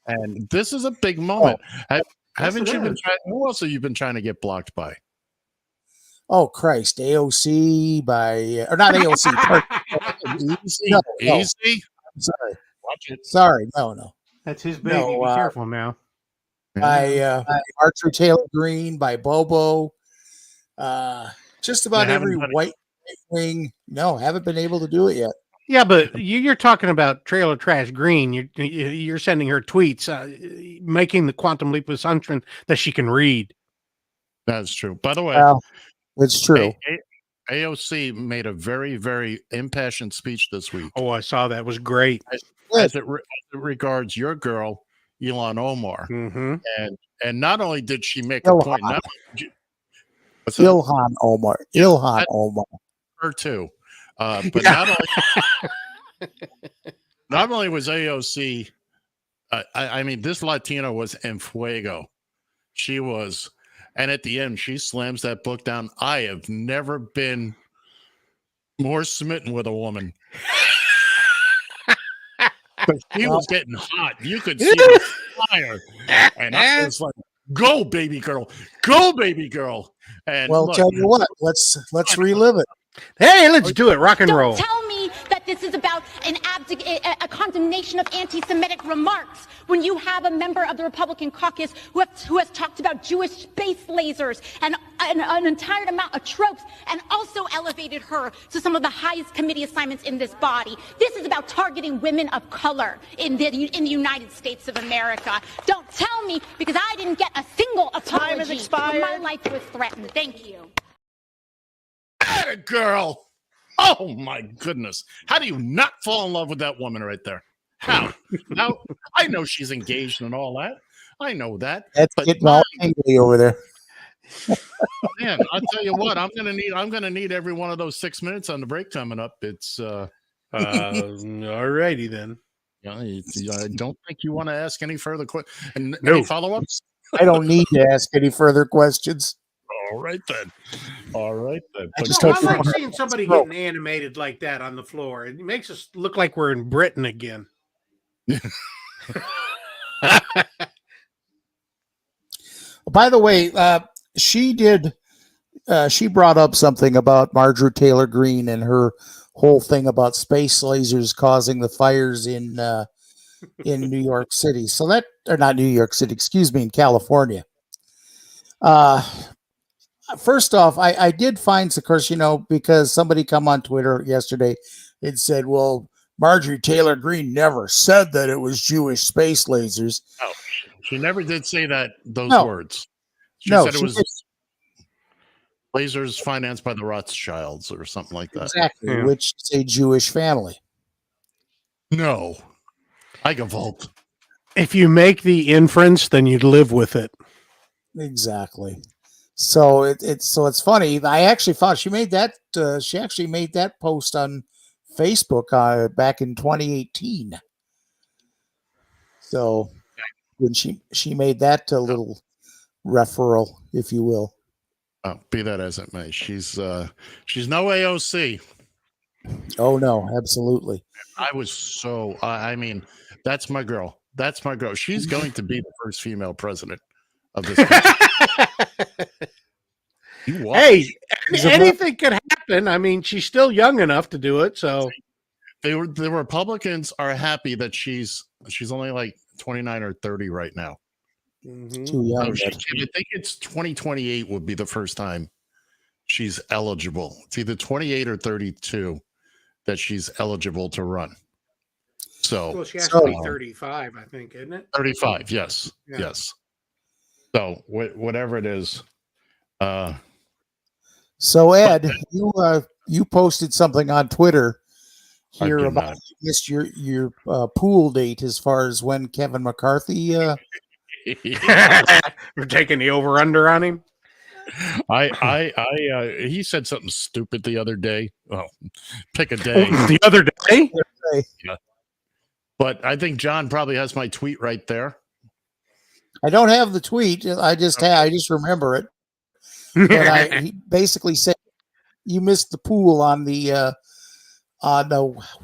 And this is a big moment. Haven't you been trying? Who else have you been trying to get blocked by? Oh Christ, AOC or not AOC? Easy. I'm sorry. Watch it. Sorry, no. That's his baby. Be careful now. By Archer Taylor Greene, by Bobo, just about every white wing. No, haven't been able to do it yet. Yeah, but you're talking about Trailer Trash Green. You're sending her tweets, making the quantum leap assumption that she can read. That's true. By the way, it's true. AOC made a very, very impassioned speech this week. Oh, I saw that. It was great. As it regards your girl, Ilhan Omar. Mm-hmm. And not only did she make a point, Ilhan Omar. Her too. But not only was AOC, I mean, this Latina was en fuego. She was, and at the end, she slams that book down. I have never been more smitten with a woman. But she was getting hot. You could see the fire. And I was like, go, baby girl. Go, baby girl. And well, tell you what, let's relive it. Hey, let's do it. Rock and roll. Don't tell me that this is about a condemnation of anti-Semitic remarks when you have a member of the Republican caucus who has talked about Jewish space lasers and an entire amount of tropes, and also elevated her to some of the highest committee assignments in this body. This is about targeting women of color in the United States of America. Don't tell me, because I didn't get a single apology. Time has expired. When my life was threatened. Thank you. Atta girl. Oh my goodness. How do you not fall in love with that woman right there? How? Now, I know she's engaged and all that. I know that. That's getting all angry over there. Man, I'll tell you what, I'm gonna need every one of those 6 minutes on the break coming up. It's all righty then. Yeah, I don't think you want to ask any further questions. No. Any follow-ups? I don't need to ask any further questions. All right then. All right then. I just I hope like seeing somebody getting animated like that on the floor. It makes us look like we're in Britain again. By the way, she brought up something about Marjorie Taylor Greene and her whole thing about space lasers causing the fires in New York City. So that, or not New York City, excuse me, in California. First off, I did find, of course, because somebody come on Twitter yesterday and said, well, Marjorie Taylor Greene never said that it was Jewish space lasers. Oh, she never did say those words. She said it was lasers financed by the Rothschilds or something like that. Exactly, which is a Jewish family. No, I Gewalt. If you make the inference, then you'd live with it. Exactly. So it's funny. I actually thought she made that. She actually made that post on Facebook back in 2018. So when she made that little referral, if you will. Oh, be that as it may, she's no AOC. Oh no, absolutely. I was so. I mean, that's my girl. That's my girl. She's going to be the first female president of this country. Hey, anything could happen. I mean, she's still young enough to do it. So the Republicans are happy that she's only like 29 or 30 right now. Mm-hmm. Too young. I think it's 2028 would be the first time she's eligible. It's either 28 or 32 that she's eligible to run. So she has to be 35, I think, isn't it? 35, yes. Yeah. Yes. So whatever it is. So Ed, you posted something on Twitter here about you missed your pool date as far as when Kevin McCarthy. We're taking the over under on him. He said something stupid the other day. Well, pick a day. The other day. Yeah. But I think John probably has my tweet right there. I don't have the tweet. I just remember it. But he basically said you missed the pool on the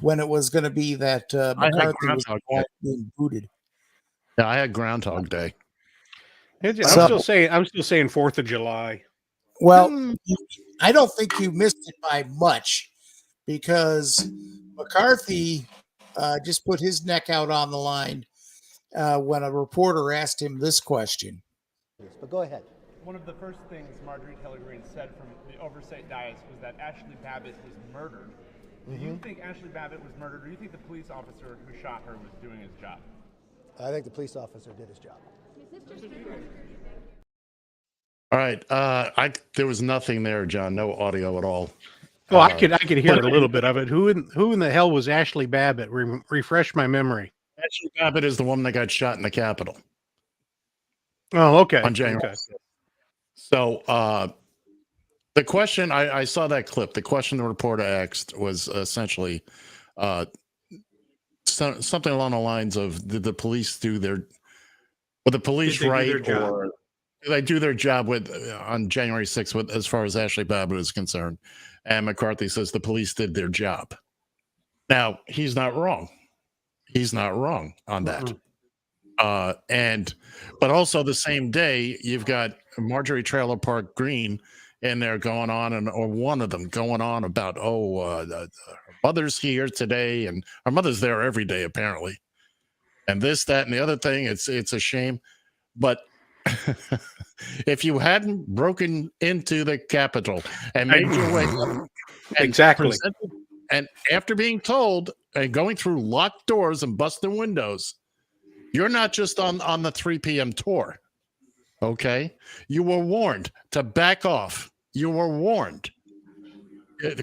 when it was going to be that McCarthy was being booted. Yeah, I had Groundhog Day. I'm still saying 4th of July. Well, I don't think you missed it by much because McCarthy just put his neck out on the line when a reporter asked him this question. But go ahead. One of the first things Marjorie Taylor Greene said from the oversight dais was that Ashley Babbitt was murdered. Do you think Ashley Babbitt was murdered, or do you think the police officer who shot her was doing his job? I think the police officer did his job. All right. There was nothing there, John. No audio at all. Well, I could hear a little bit of it. Who in the hell was Ashley Babbitt? Refresh my memory. Ashley Babbitt is the woman that got shot in the Capitol. Oh, okay. On January 6th. So the question, I saw that clip. The question the reporter asked was essentially something along the lines of, did the police do their right, or did they do their job on January 6th as far as Ashley Babbitt is concerned? And McCarthy says the police did their job. Now, he's not wrong. He's not wrong on that. But also the same day, you've got Marjorie Taylor Greene in there going on, or one of them going on about, her mother's here today, and her mother's there every day apparently. and this, that, and the other thing. It's a shame. But if you hadn't broken into the Capitol and made your way up, exactly, and after being told and going through locked doors and busting windows, you're not just on the 3 p.m. tour. Okay, you were warned to back off. You were warned.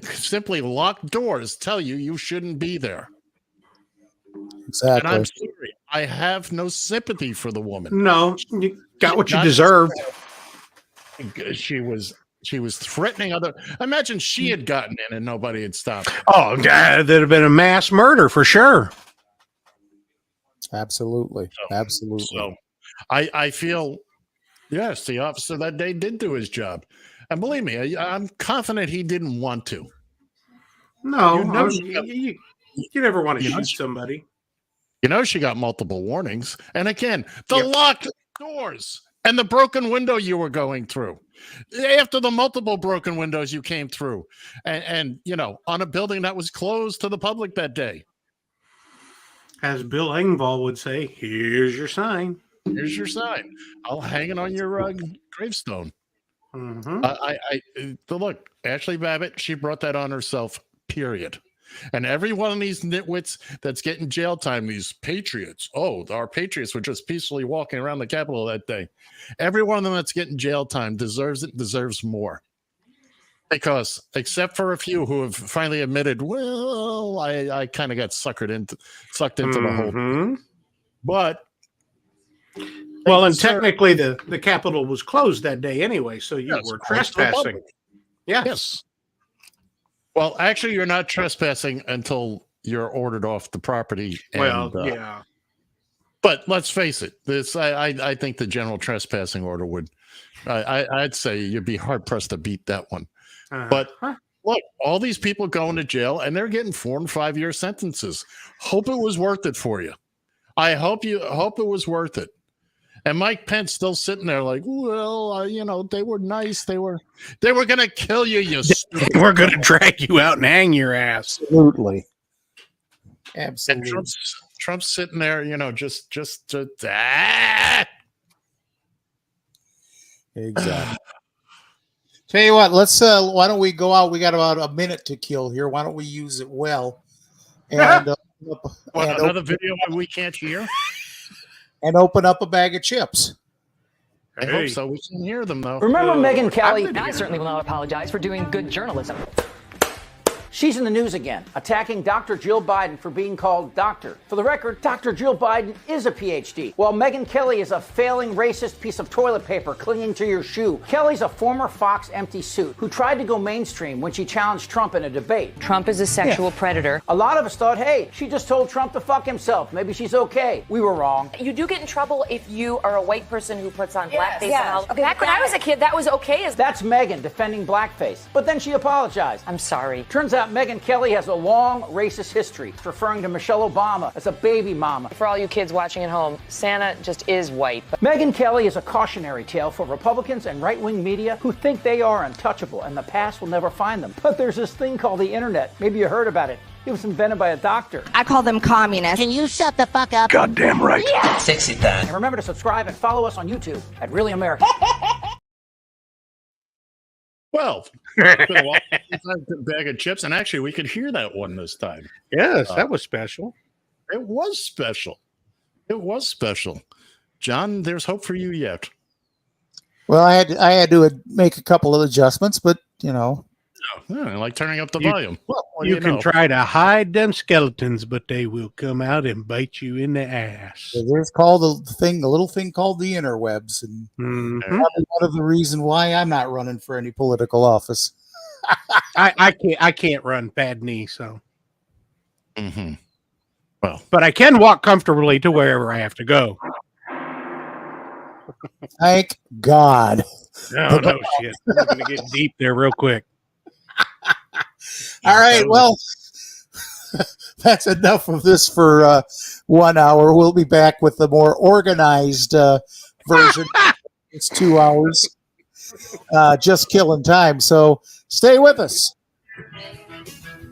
Simply locked doors tell you shouldn't be there. Exactly. And I'm sorry, I have no sympathy for the woman. No, you got what you deserved. She was threatening other. Imagine she had gotten in and nobody had stopped her. Oh, there'd have been a mass murder for sure. Absolutely. Absolutely. So I feel, yes, the officer that day did do his job. And believe me, I'm confident he didn't want to. No, you never want to shoot somebody. You know, she got multiple warnings. And again, the locked doors and the broken window you were going through. After the multiple broken windows you came through. And you know, on a building that was closed to the public that day. As Bill Engvall would say, here's your sign. Here's your sign. I'll hang it on your gravestone. Mm-hmm. Look, Ashley Babbitt, she brought that on herself, period. And every one of these nitwits that's getting jail time, these patriots, our patriots were just peacefully walking around the Capitol that day. Every one of them that's getting jail time deserves more. Because except for a few who have finally admitted, well, I kind of got sucked into the whole thing. But well, and technically the Capitol was closed that day anyway, so you were trespassing. Yes. Well, actually, you're not trespassing until you're ordered off the property. Well, yeah. But let's face it, I think the general trespassing order would, I'd say you'd be hard pressed to beat that one. But look, all these people going to jail and they're getting 4 and 5 year sentences. Hope it was worth it for you. I hope it was worth it. And Mike Pence still sitting there like, well, you know, they were nice. They were going to kill you. They were going to drag you out and hang your ass. Absolutely. And Trump's sitting there, you know, just Exactly. Tell you what, let's why don't we go out? We got about a minute to kill here. Why don't we use it well? And another video we can't hear? And open up a bag of chips. I hope so. We can hear them, though. Remember Megyn Kelly? I certainly will not apologize for doing good journalism. She's in the news again, attacking Dr. Jill Biden for being called doctor. For the record, Dr. Jill Biden is a PhD, while Megyn Kelly is a failing racist piece of toilet paper clinging to your shoe. Kelly's a former Fox empty suit who tried to go mainstream when she challenged Trump in a debate. Trump is a sexual predator. A lot of us thought, hey, she just told Trump to fuck himself. Maybe she's okay. We were wrong. You do get in trouble if you are a white person who puts on blackface. Yes. Okay, back when I was a kid, that was okay. That's Megyn defending blackface. But then she apologized. I'm sorry. Turns out Megyn Kelly has a long racist history, referring to Michelle Obama as a baby mama. For all you kids watching at home, Santa just is white. Megyn Kelly is a cautionary tale for Republicans and right-wing media who think they are untouchable and the past will never find them. But there's this thing called the internet. Maybe you heard about it. It was invented by a doctor. I call them communists. Can you shut the fuck up? Goddamn right. Yeah. Sexy time. And remember to subscribe and follow us on YouTube at Really American. Well, it's been a while since I've had a bag of chips, and actually, we could hear that one this time. Yes, that was special. It was special. It was special. John, there's hope for you yet. Well, I had to make a couple of adjustments, but you know, like turning up the volume. Well, you can try to hide them skeletons, but they will come out and bite you in the ass. There's called the little thing called the interwebs, and probably one of the reason why I'm not running for any political office. I can't run, bad knee, so. Well, but I can walk comfortably to wherever I have to go. Thank God. No shit. We're going to get deep there real quick. All right, well, that's enough of this for 1 hour. We'll be back with the more organized version. It's 2 hours. Just killing time. So stay with us.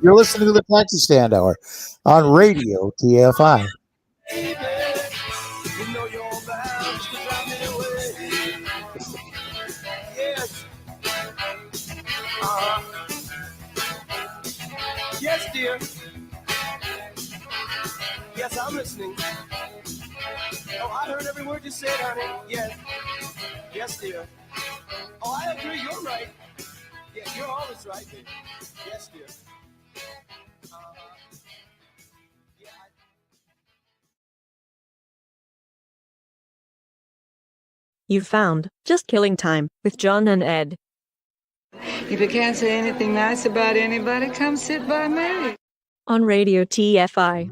You're listening to the Taxi Stand Hour on Radio TFI. Yes, dear. Yes, I'm listening. Oh, I heard every word you said, honey. Yes. Yes, dear. Oh, I agree. You're right. Yeah, you're always right, baby. Yes, dear. You've found Just Killing Time with John and Ed. If you can't say anything nice about anybody, come sit by me. On Radio TFI.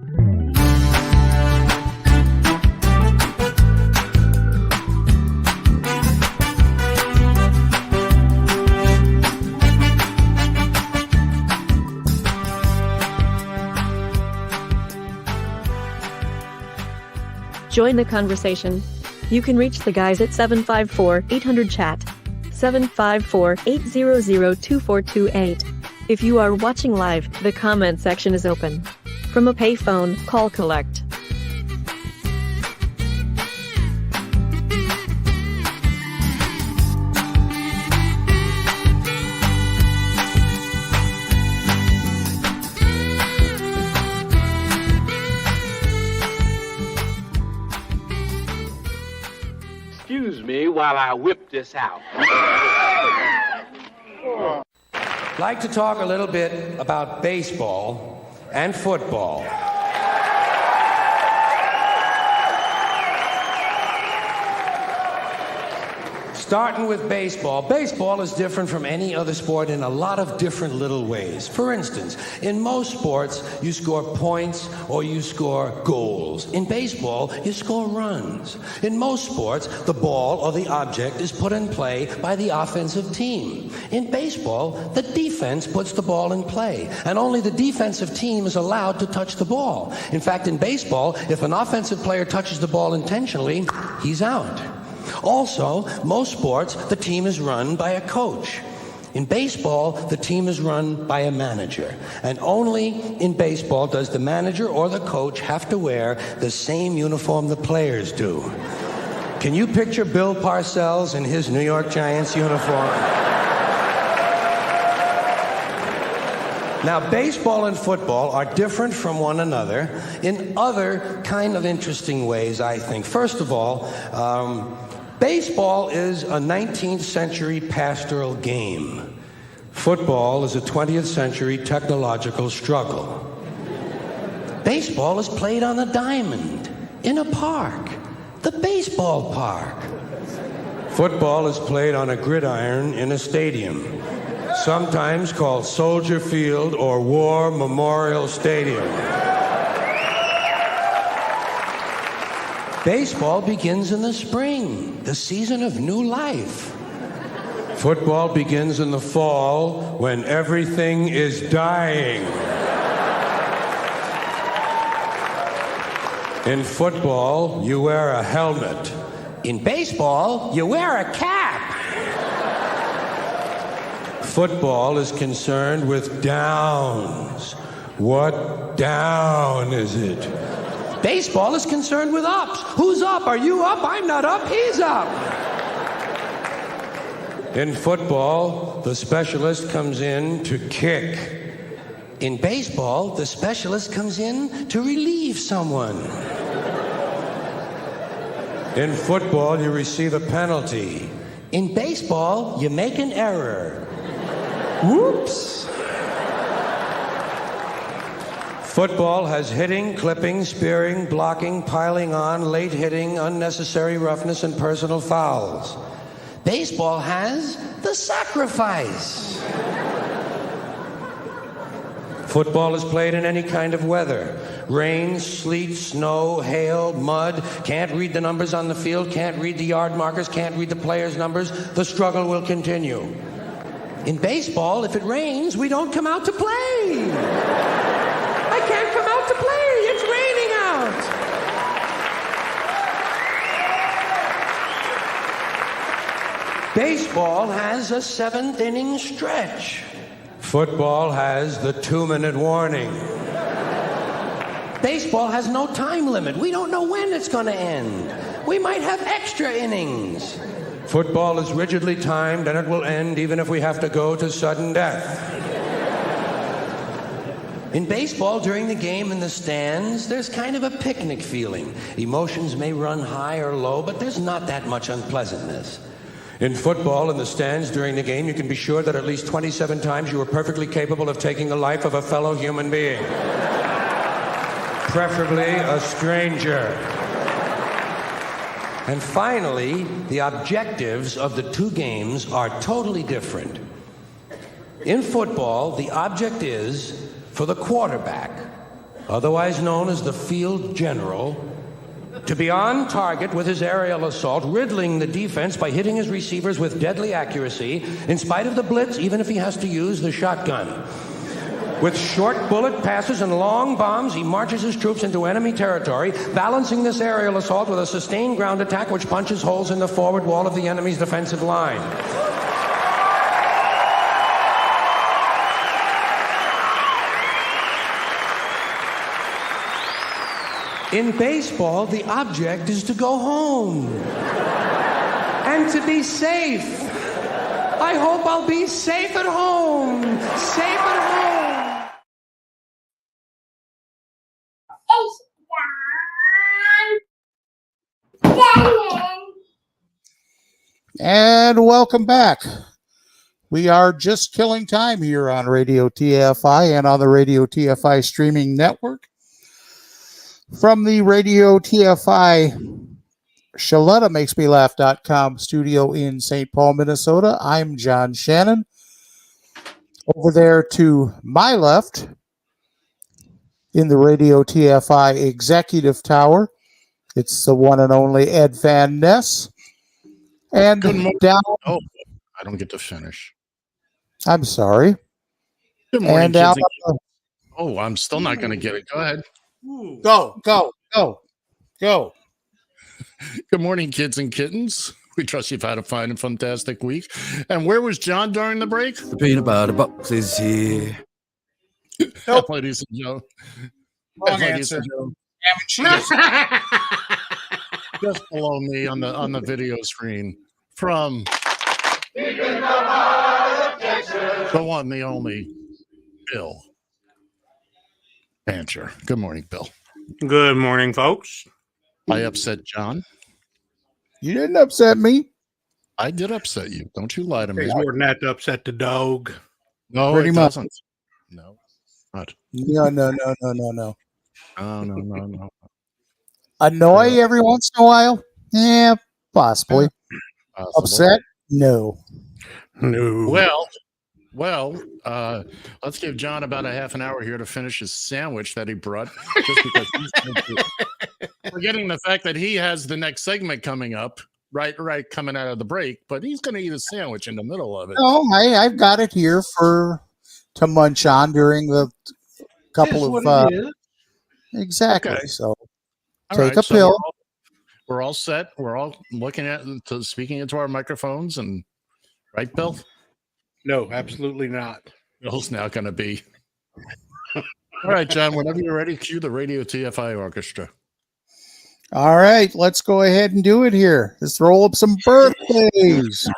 Join the conversation. You can reach the guys at 754-800-CHAT. 754-800-2428. If you are watching live, the comment section is open. From a payphone, call collect. Excuse me while I whip this out. Like to talk a little bit about baseball and football. Starting with baseball. Baseball is different from any other sport in a lot of different little ways. For instance, in most sports, you score points or you score goals. In baseball, you score runs. In most sports, the ball or the object is put in play by the offensive team. In baseball, the defense puts the ball in play, and only the defensive team is allowed to touch the ball. In fact, in baseball, if an offensive player touches the ball intentionally, he's out. Also, most sports, the team is run by a coach. In baseball, the team is run by a manager. And only in baseball does the manager or the coach have to wear the same uniform the players do. Can you picture Bill Parcells in his New York Giants uniform? Now, baseball and football are different from one another in other kind of interesting ways, I think. First of all, baseball is a 19th century pastoral game. Football is a 20th century technological struggle. Baseball is played on a diamond, in a park, the baseball park. Football is played on a gridiron in a stadium, sometimes called Soldier Field or War Memorial Stadium. Baseball begins in the spring, the season of new life. Football begins in the fall when everything is dying. In football, you wear a helmet. In baseball, you wear a cap. Football is concerned with downs. What down is it? Baseball is concerned with ups. Who's up? Are you up? I'm not up. He's up. In football, the specialist comes in to kick. In baseball, the specialist comes in to relieve someone. In football, you receive a penalty. In baseball, you make an error. Whoops. Football has hitting, clipping, spearing, blocking, piling on, late hitting, unnecessary roughness, and personal fouls. Baseball has the sacrifice. Football is played in any kind of weather. Rain, sleet, snow, hail, mud. Can't read the numbers on the field, can't read the yard markers, can't read the players' numbers. The struggle will continue. In baseball, if it rains, we don't come out to play. I can't come out to play. It's raining out. Baseball has a 7th inning stretch. Football has the 2-minute warning. Baseball has no time limit. We don't know when it's going to end. We might have extra innings. Football is rigidly timed, and it will end even if we have to go to sudden death. In baseball, during the game in the stands, there's kind of a picnic feeling. Emotions may run high or low, but there's not that much unpleasantness. In football, in the stands during the game, you can be sure that at least 27 times you were perfectly capable of taking the life of a fellow human being. Preferably a stranger. And finally, the objectives of the two games are totally different. In football, the object is for the quarterback, otherwise known as the field general, to be on target with his aerial assault, riddling the defense by hitting his receivers with deadly accuracy, in spite of the blitz, even if he has to use the shotgun. With short bullet passes and long bombs, he marches his troops into enemy territory, balancing this aerial assault with a sustained ground attack which punches holes in the forward wall of the enemy's defensive line. In baseball, the object is to go home and to be safe. I hope I'll be safe at home. Safe at home. And welcome back. We are just killing time here on Radio TFI and on the Radio TFI streaming network. From the Radio TFI ShalettaMakesMeLaugh.com studio in St. Paul, Minnesota, I'm John Shannon. Over there to my left, in the Radio TFI Executive Tower, it's the one and only Ed Van Ness. And down... Oh, I don't get to finish. I'm sorry. Good morning, and kids. Oh, I'm still not going to get it. Go ahead. Go. Good morning, kids and kittens. We trust you've had a fine and fantastic week. And where was John during the break? The peanut butter box is here. Nope. Ladies and gentlemen. Wrong answer. Just below me on the video screen from the one, the only Bill Pancher. Good morning, Bill. Good morning, folks. I upset John. You didn't upset me. I did upset you. Don't you lie to me. It's more than that to upset the dog. No, Pretty it much. doesn't. No. Not. No. No. Annoy every once in a while? Yeah, possibly. Upset? No. Well, let's give John about a half an hour here to finish his sandwich that he brought. Just because he's forgetting the fact that he has the next segment coming up, right, coming out of the break. But he's going to eat a sandwich in the middle of it. No, I've got it here to munch on during the couple of. Exactly. Okay. So take a pill. We're all set. We're all looking at speaking into our microphones, and right, Bill. No, absolutely not. Bill's now going to be. All right, John, whenever you're ready, cue the Radio TFI Orchestra. All right, let's go ahead and do it here. Let's roll up some birthdays.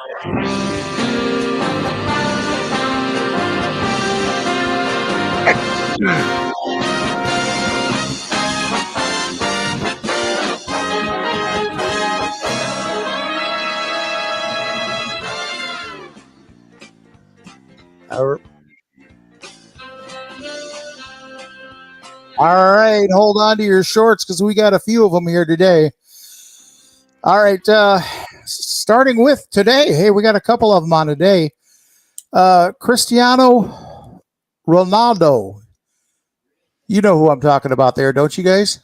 All right, hold on to your shorts because we got a few of them here today. All right, starting with today. Hey, we got a couple of them on today. Cristiano Ronaldo. You know who I'm talking about there, don't you guys?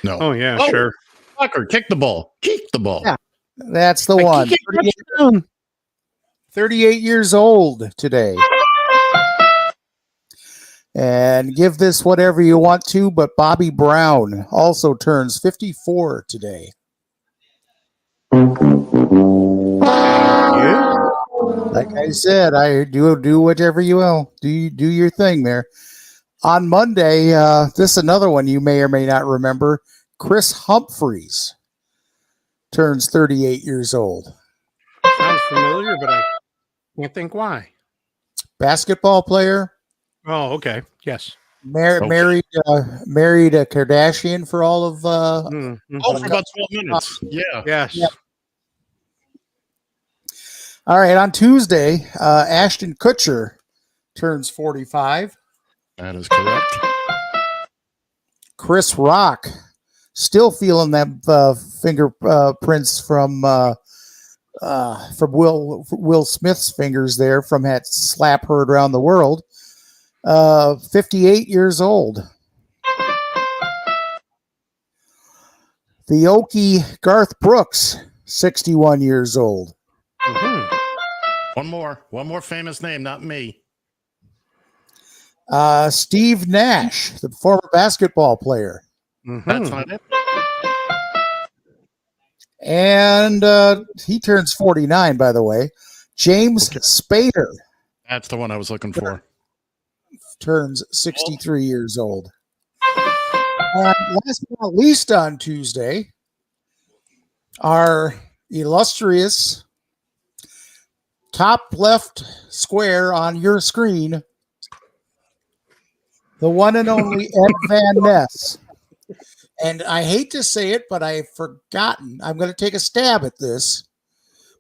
No. Oh, yeah, sure. Fucker, kick the ball. Kick the ball. Yeah, that's the one. 38 years old today. And give this whatever you want to, but Bobby Brown also turns 54 today. Yeah. Like I said, I do whatever you will. Do your thing there. On Monday, this is another one you may or may not remember. Chris Humphreys turns 38 years old. Sounds familiar, but I can't think why. Basketball player. Oh, okay. Yes. Married a Kardashian for all of. Mm-hmm. Oh, for about 12 minutes. Yeah. Yes. Yeah. All right. On Tuesday, Ashton Kutcher turns 45. That is correct. Chris Rock, still feeling that fingerprints from Will Smith's fingers there from that slap heard around the world. 58 years old. The Okie Garth Brooks, 61 years old. Mm-hmm. One more famous name, not me. Steve Nash, the former basketball player. Mm-hmm. That's not it. And he turns 49, by the way. James Spader. That's the one I was looking for. Turns 63 years old. And last but not least on Tuesday, our illustrious top left square on your screen, the one and only Ed Van Ness. And I hate to say it, but I've forgotten. I'm going to take a stab at this,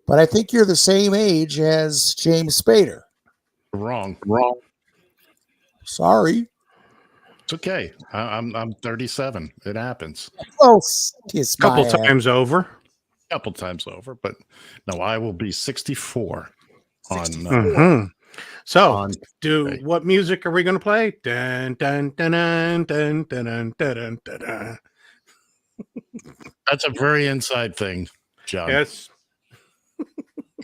but I think you're the same age as James Spader. Wrong. Sorry. It's okay. I'm 37. It happens. Close. Kiss Couple my times over. Couple times over, but no, I will be 64 on. Mm-hmm. So, what music are we going to play? Dun, dun, dun, dun, dun, dun, dun, dun, dun, dun. That's a very inside thing, John. Yes.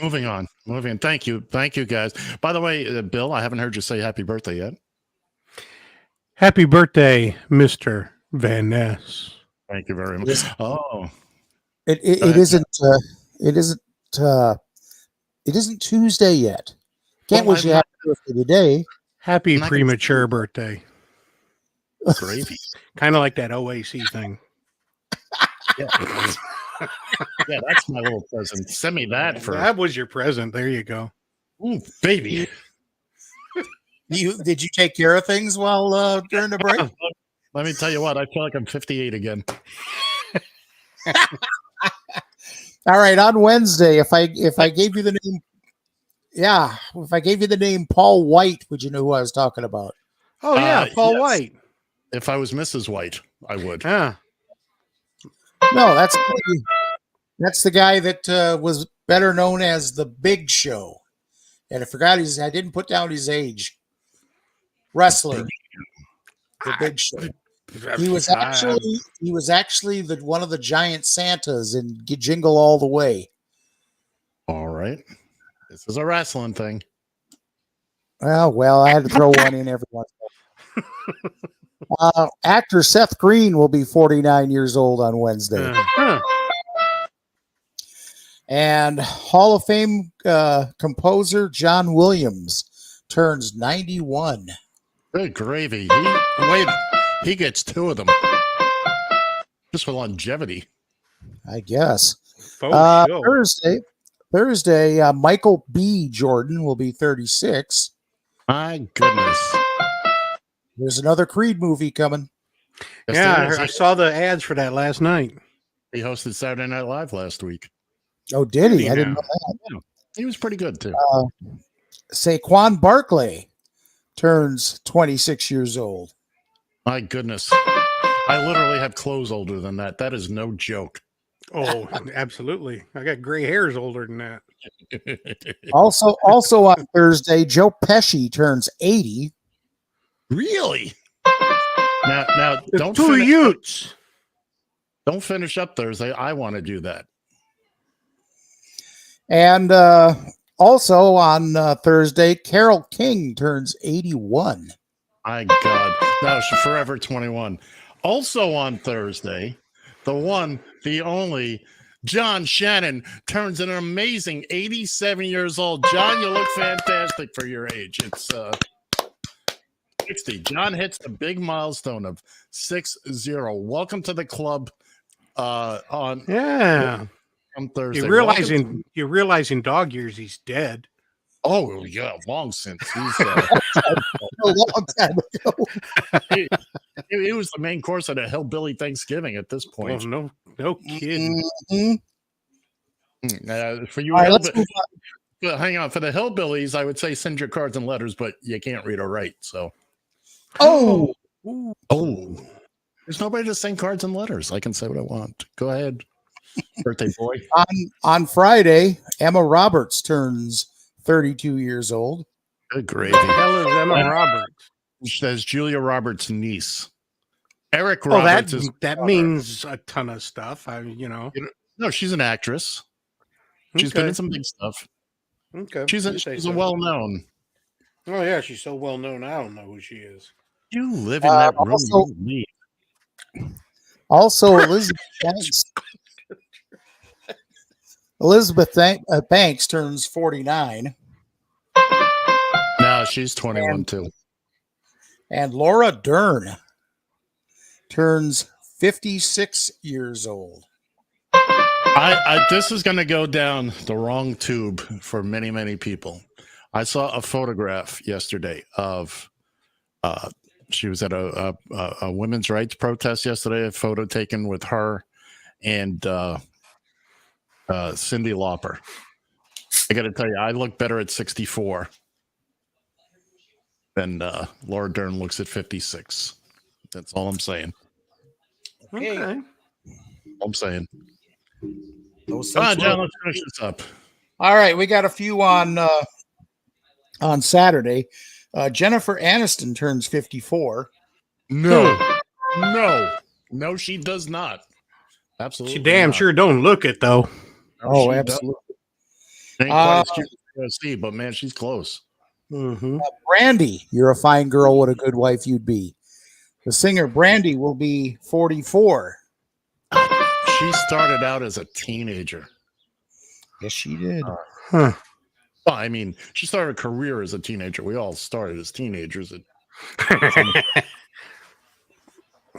Moving on. Thank you, guys. By the way, Bill, I haven't heard you say happy birthday yet. Happy birthday, Mr. Van Ness. Thank you very much. Oh, it isn't Tuesday yet. Can't wish you happy birthday today. Happy premature birthday. Gravy. Kind of like that OAC thing. Yeah. Yeah, that's my little present. Send me that for. That was your present. There you go. Ooh, baby. Did you take care of things while during the break? Let me tell you what. I feel like I'm 58 again. All right. On Wednesday, if I gave you the name, if I gave you the name Paul White, would you know who I was talking about? Oh yeah, Paul White. If I was Mrs. White, I would. Yeah. No, that's the guy that was better known as the Big Show, and I forgot I didn't put down his age. Wrestling, the Big Show. He was actually one of the giant Santas in Jingle All the Way. All right, this is a wrestling thing. Well, I had to throw one in every once in a while. Actor Seth Green will be 49 years old on Wednesday. And Hall of Fame composer John Williams turns 91. Good gravy. He gets two of them. Just for longevity. I guess. Thursday, Michael B. Jordan will be 36. My goodness. There's another Creed movie coming. Yeah, I saw the ads for that last night. He hosted Saturday Night Live last week. Oh, did he? I didn't know that. Yeah, he was pretty good, too. Saquon Barkley turns 26 years old. My goodness. I literally have clothes older than that. That is no joke. Oh, absolutely. I got gray hairs older than that. Also on Thursday, Joe Pesci turns 80. Really? Now don't finish up Thursday. I want to do that. And also on Thursday, Carole King turns 81. My God. Now she's forever 21. Also on Thursday, the one, the only, John Shannon turns an amazing 87 years old. John, you look fantastic for your age. It's 60. John hits the big milestone of 60. Welcome to the club on Thursday. You're realizing dog years he's dead. Oh, yeah, long since. He's a long time ago. he was the main course at a hillbilly Thanksgiving at this point. Well, no kidding. For you, All right, let's move on. But hang on. For the hillbillies, I would say send your cards and letters, but you can't read or write. So, oh, there's nobody to send cards and letters. I can say what I want. Go ahead, birthday boy. On Friday, Emma Roberts turns 32 years old. Good gravy. Who the hell is Emma Roberts? That's Julia Roberts' niece. Eric Oh, Roberts is that means a ton of stuff. No, she's an actress. She's been in some big stuff. Okay. She's a well-known. Oh, yeah, she's so well-known, I don't know who she is. You live in that room. Also, Elizabeth Banks turns 49. No, she's 21 too. And Laura Dern turns 56 years old. This is going to go down the wrong tube for many, many people. I saw a photograph yesterday of she was at a women's rights protest yesterday. A photo taken with her and Cyndi Lauper. I got to tell you, I look better at 64 than Laura Dern looks at 56. That's all I'm saying. Okay. All I'm saying. Come on, John, let's finish this up. All right, we got a few on Saturday. Jennifer Aniston turns 54. No, she does not. Absolutely, She damn sure don't look it though. Oh, absolutely. Ain't quite as cute as see, but man, she's close. Brandy, you're a fine girl. What a good wife you'd be. The singer Brandy will be 44. She started out as a teenager. Yes, she did. Well, I mean, she started a career as a teenager. We all started as teenagers.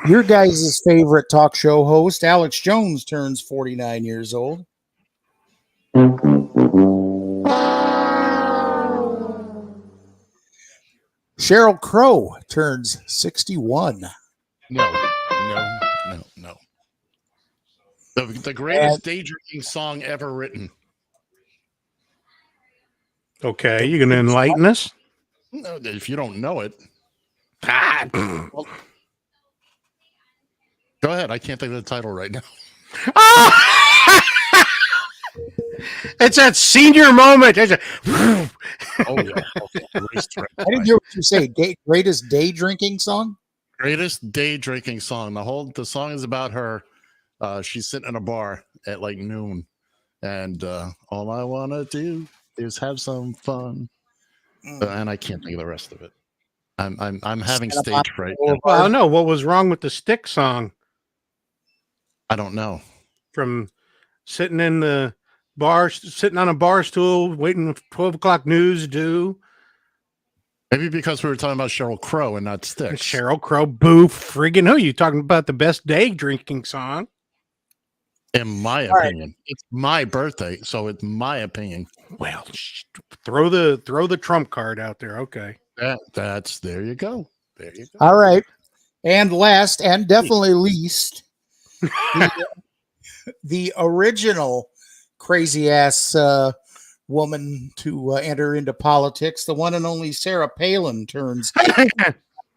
Your guys' favorite talk show host, Alex Jones, turns 49 years old. Sheryl Crow turns 61. No. The greatest day drinking song ever written. Okay, you gonna enlighten us? No, if you don't know it. Well, go ahead. I can't think of the title right now. It's that senior moment. Oh yeah. Okay. I didn't hear what you say. Greatest day drinking song? Greatest day drinking song. The song is about her. She's sitting in a bar at like noon, and all I want to do is have some fun. And I can't think of the rest of it. I'm having stage fright. Well, I don't know what was wrong with the Stick song. I don't know. From sitting in the bar, sitting on a bar stool, waiting for 12 o'clock news due. Maybe because we were talking about Sheryl Crow and not Sticks. Sheryl Crow, boo friggin' who? You talking about the best day drinking song? In my opinion, it's my birthday, so it's my opinion. Well, throw the trump card out there. Okay, that's there you go. There you go. All right, and last and definitely least, the original crazy ass woman to enter into politics, the one and only Sarah Palin, turns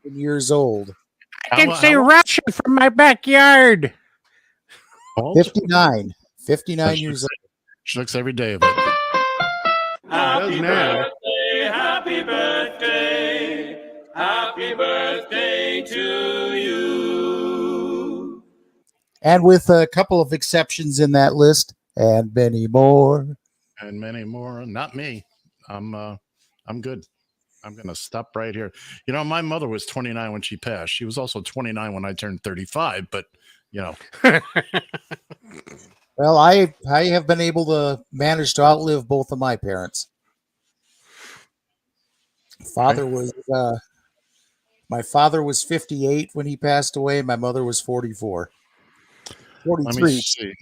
years old. I can see Russia from my backyard. 59 years old. She looks every day of it. Happy birthday, happy birthday to you. And with a couple of exceptions in that list, and many more. And many more. Not me. I'm good. I'm going to stop right here. You know, my mother was 29 when she passed. She was also 29 when I turned 35, but you know. Well, I have been able to manage to outlive both of my parents. My father was 58 when he passed away. My mother was 44. 43. Let me see.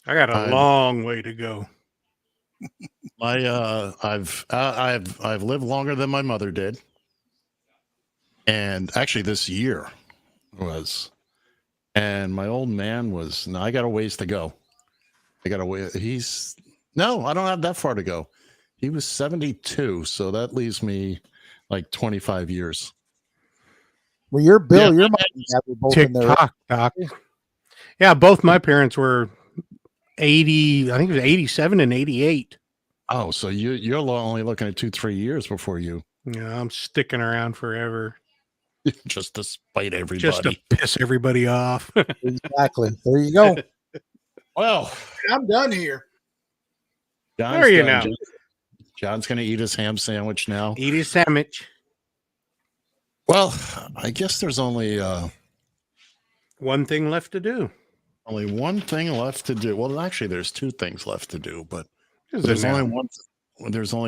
I got a long way to go. I've lived longer than my mother did, and actually this year was, and my old man was. No, I got a ways to go. I got a way. I don't have that far to go. He was 72, so that leaves me like 25 years. Well, your Bill, your mom and dad were both in there. TikTok, Doc. Yeah, both my parents were 80. I think it was 87 and 88. Oh, so you're only looking at 2-3 years before you. Yeah, I'm sticking around forever. Just to spite everybody. Just to piss everybody off. Exactly. There you go. Well, I'm done here. There you know. John's going to eat his ham sandwich now. Eat his sandwich. Well, I guess there's only one thing left to do. Only one thing left to do. Well, actually, there's two things left to do, but Is there's it now? only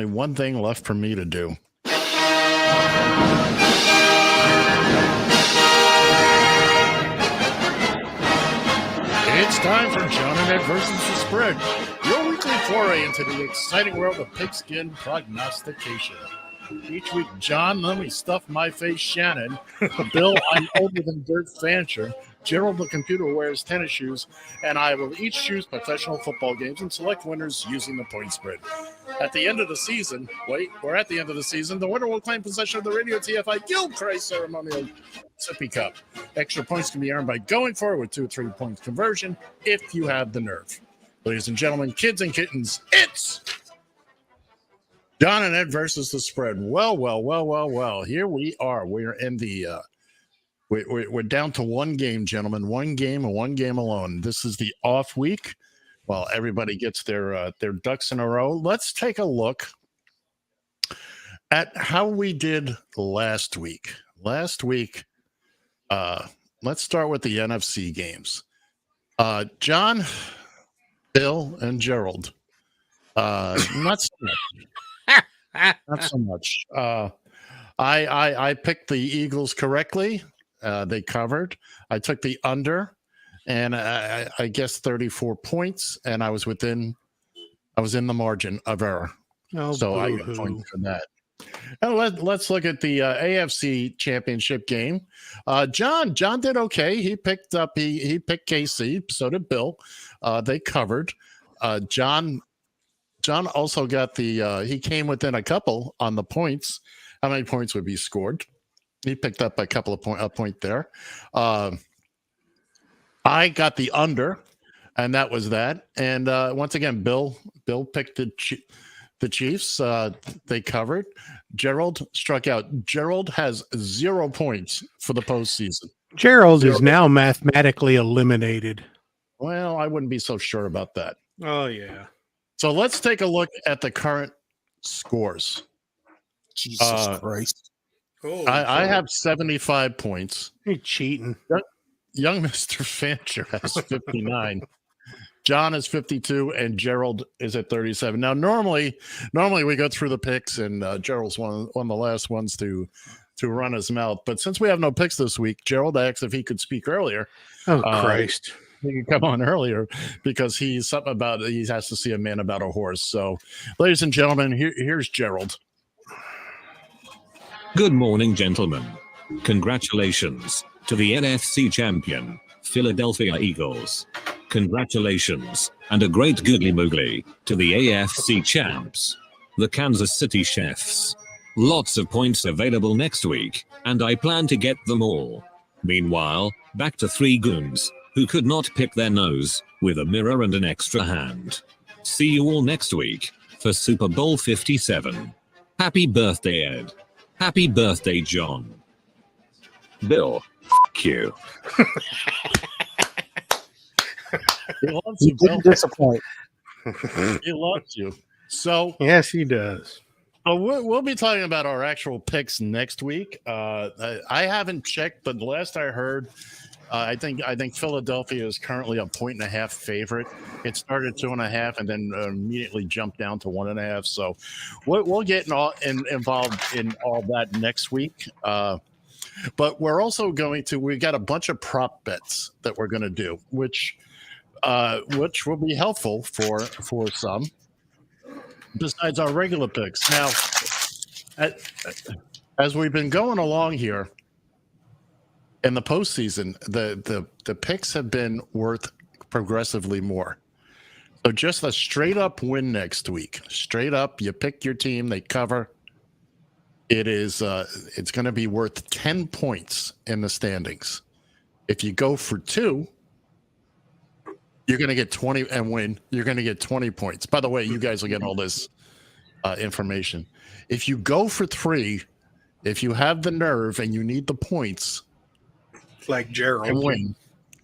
one thing left for me to do. It's time for John and Ed versus the Spread, your weekly foray into the exciting world of pigskin prognostication. Each week, John, let me stuff my face, Shannon. Bill, I'm older than Dirt Fancher. Gerald, the computer, wears tennis shoes. And I will each choose professional football games and select winners using the point spread. At the end of the season, the winner will claim possession of the Radio TFI Gilchrist Ceremonial Sippy Cup. Extra points can be earned by going forward with 2 or 3 points conversion if you have the nerve. Ladies and gentlemen, kids and kittens, it's John and Ed versus the Spread. Well. Here we are. We're in the we're down to one game, gentlemen. One game and one game alone. This is the off week. While everybody gets their ducks in a row. Let's take a look at how we did last week. Let's start with the NFC games. John, Bill, and Gerald. Not so much. Not so much. I picked the Eagles correctly. They covered. I took the under, and I guess 34 points, and I was in the margin of error. Oh, so I got points for that. And let's look at the AFC Championship game. John did okay. He picked KC. So did Bill. They covered. John also got he came within a couple on the points. How many points would be scored? He picked up a couple of point there. I got the under, and that was that. And once again, Bill picked the Chiefs. They covered. Gerald struck out. Gerald has 0 points for the postseason. Gerald is now mathematically eliminated. Well, I wouldn't be so sure about that. Oh, yeah. So let's take a look at the current scores. Jesus Christ. I have 75 points. You're cheating. Young Mr. Fancher has 59. John is 52, and Gerald is at 37. Now, normally we go through the picks, and Gerald's one of the last ones to run his mouth. But since we have no picks this week, Gerald asked if he could speak earlier. Oh, Christ. He can come on earlier because he has to see a man about a horse. So, ladies and gentlemen, here's Gerald. Good morning, gentlemen. Congratulations to the NFC champion, Philadelphia Eagles. Congratulations, and a great googly moogly to the AFC champs, the Kansas City Chiefs. Lots of points available next week, and I plan to get them all. Meanwhile, back to 3 goons who could not pick their nose with a mirror and an extra hand. See you all next week for Super Bowl 57. Happy birthday, Ed. Happy birthday, John. Bill, f*** you. He loves you, didn't disappoint. He loves you. So yes, he does. We'll be talking about our actual picks next week. I haven't checked, but last I heard, I think Philadelphia is currently a 1.5 favorite. It started 2.5 and then immediately jumped down to 1.5. So we'll get involved in all that next week. But we're also we got a bunch of prop bets that we're going to do, which will be helpful for some. besides our regular picks. Now, as we've been going along here in the postseason, the picks have been worth progressively more. So just a straight up win next week. Straight up, you pick your team, they cover. It's going to be worth 10 points in the standings. If you go for 2, you're going to get 20 and win. You're going to get 20 points. By the way, you guys will get all this information. If you go for 3, if you have the nerve and you need the points, like Gerald, and win,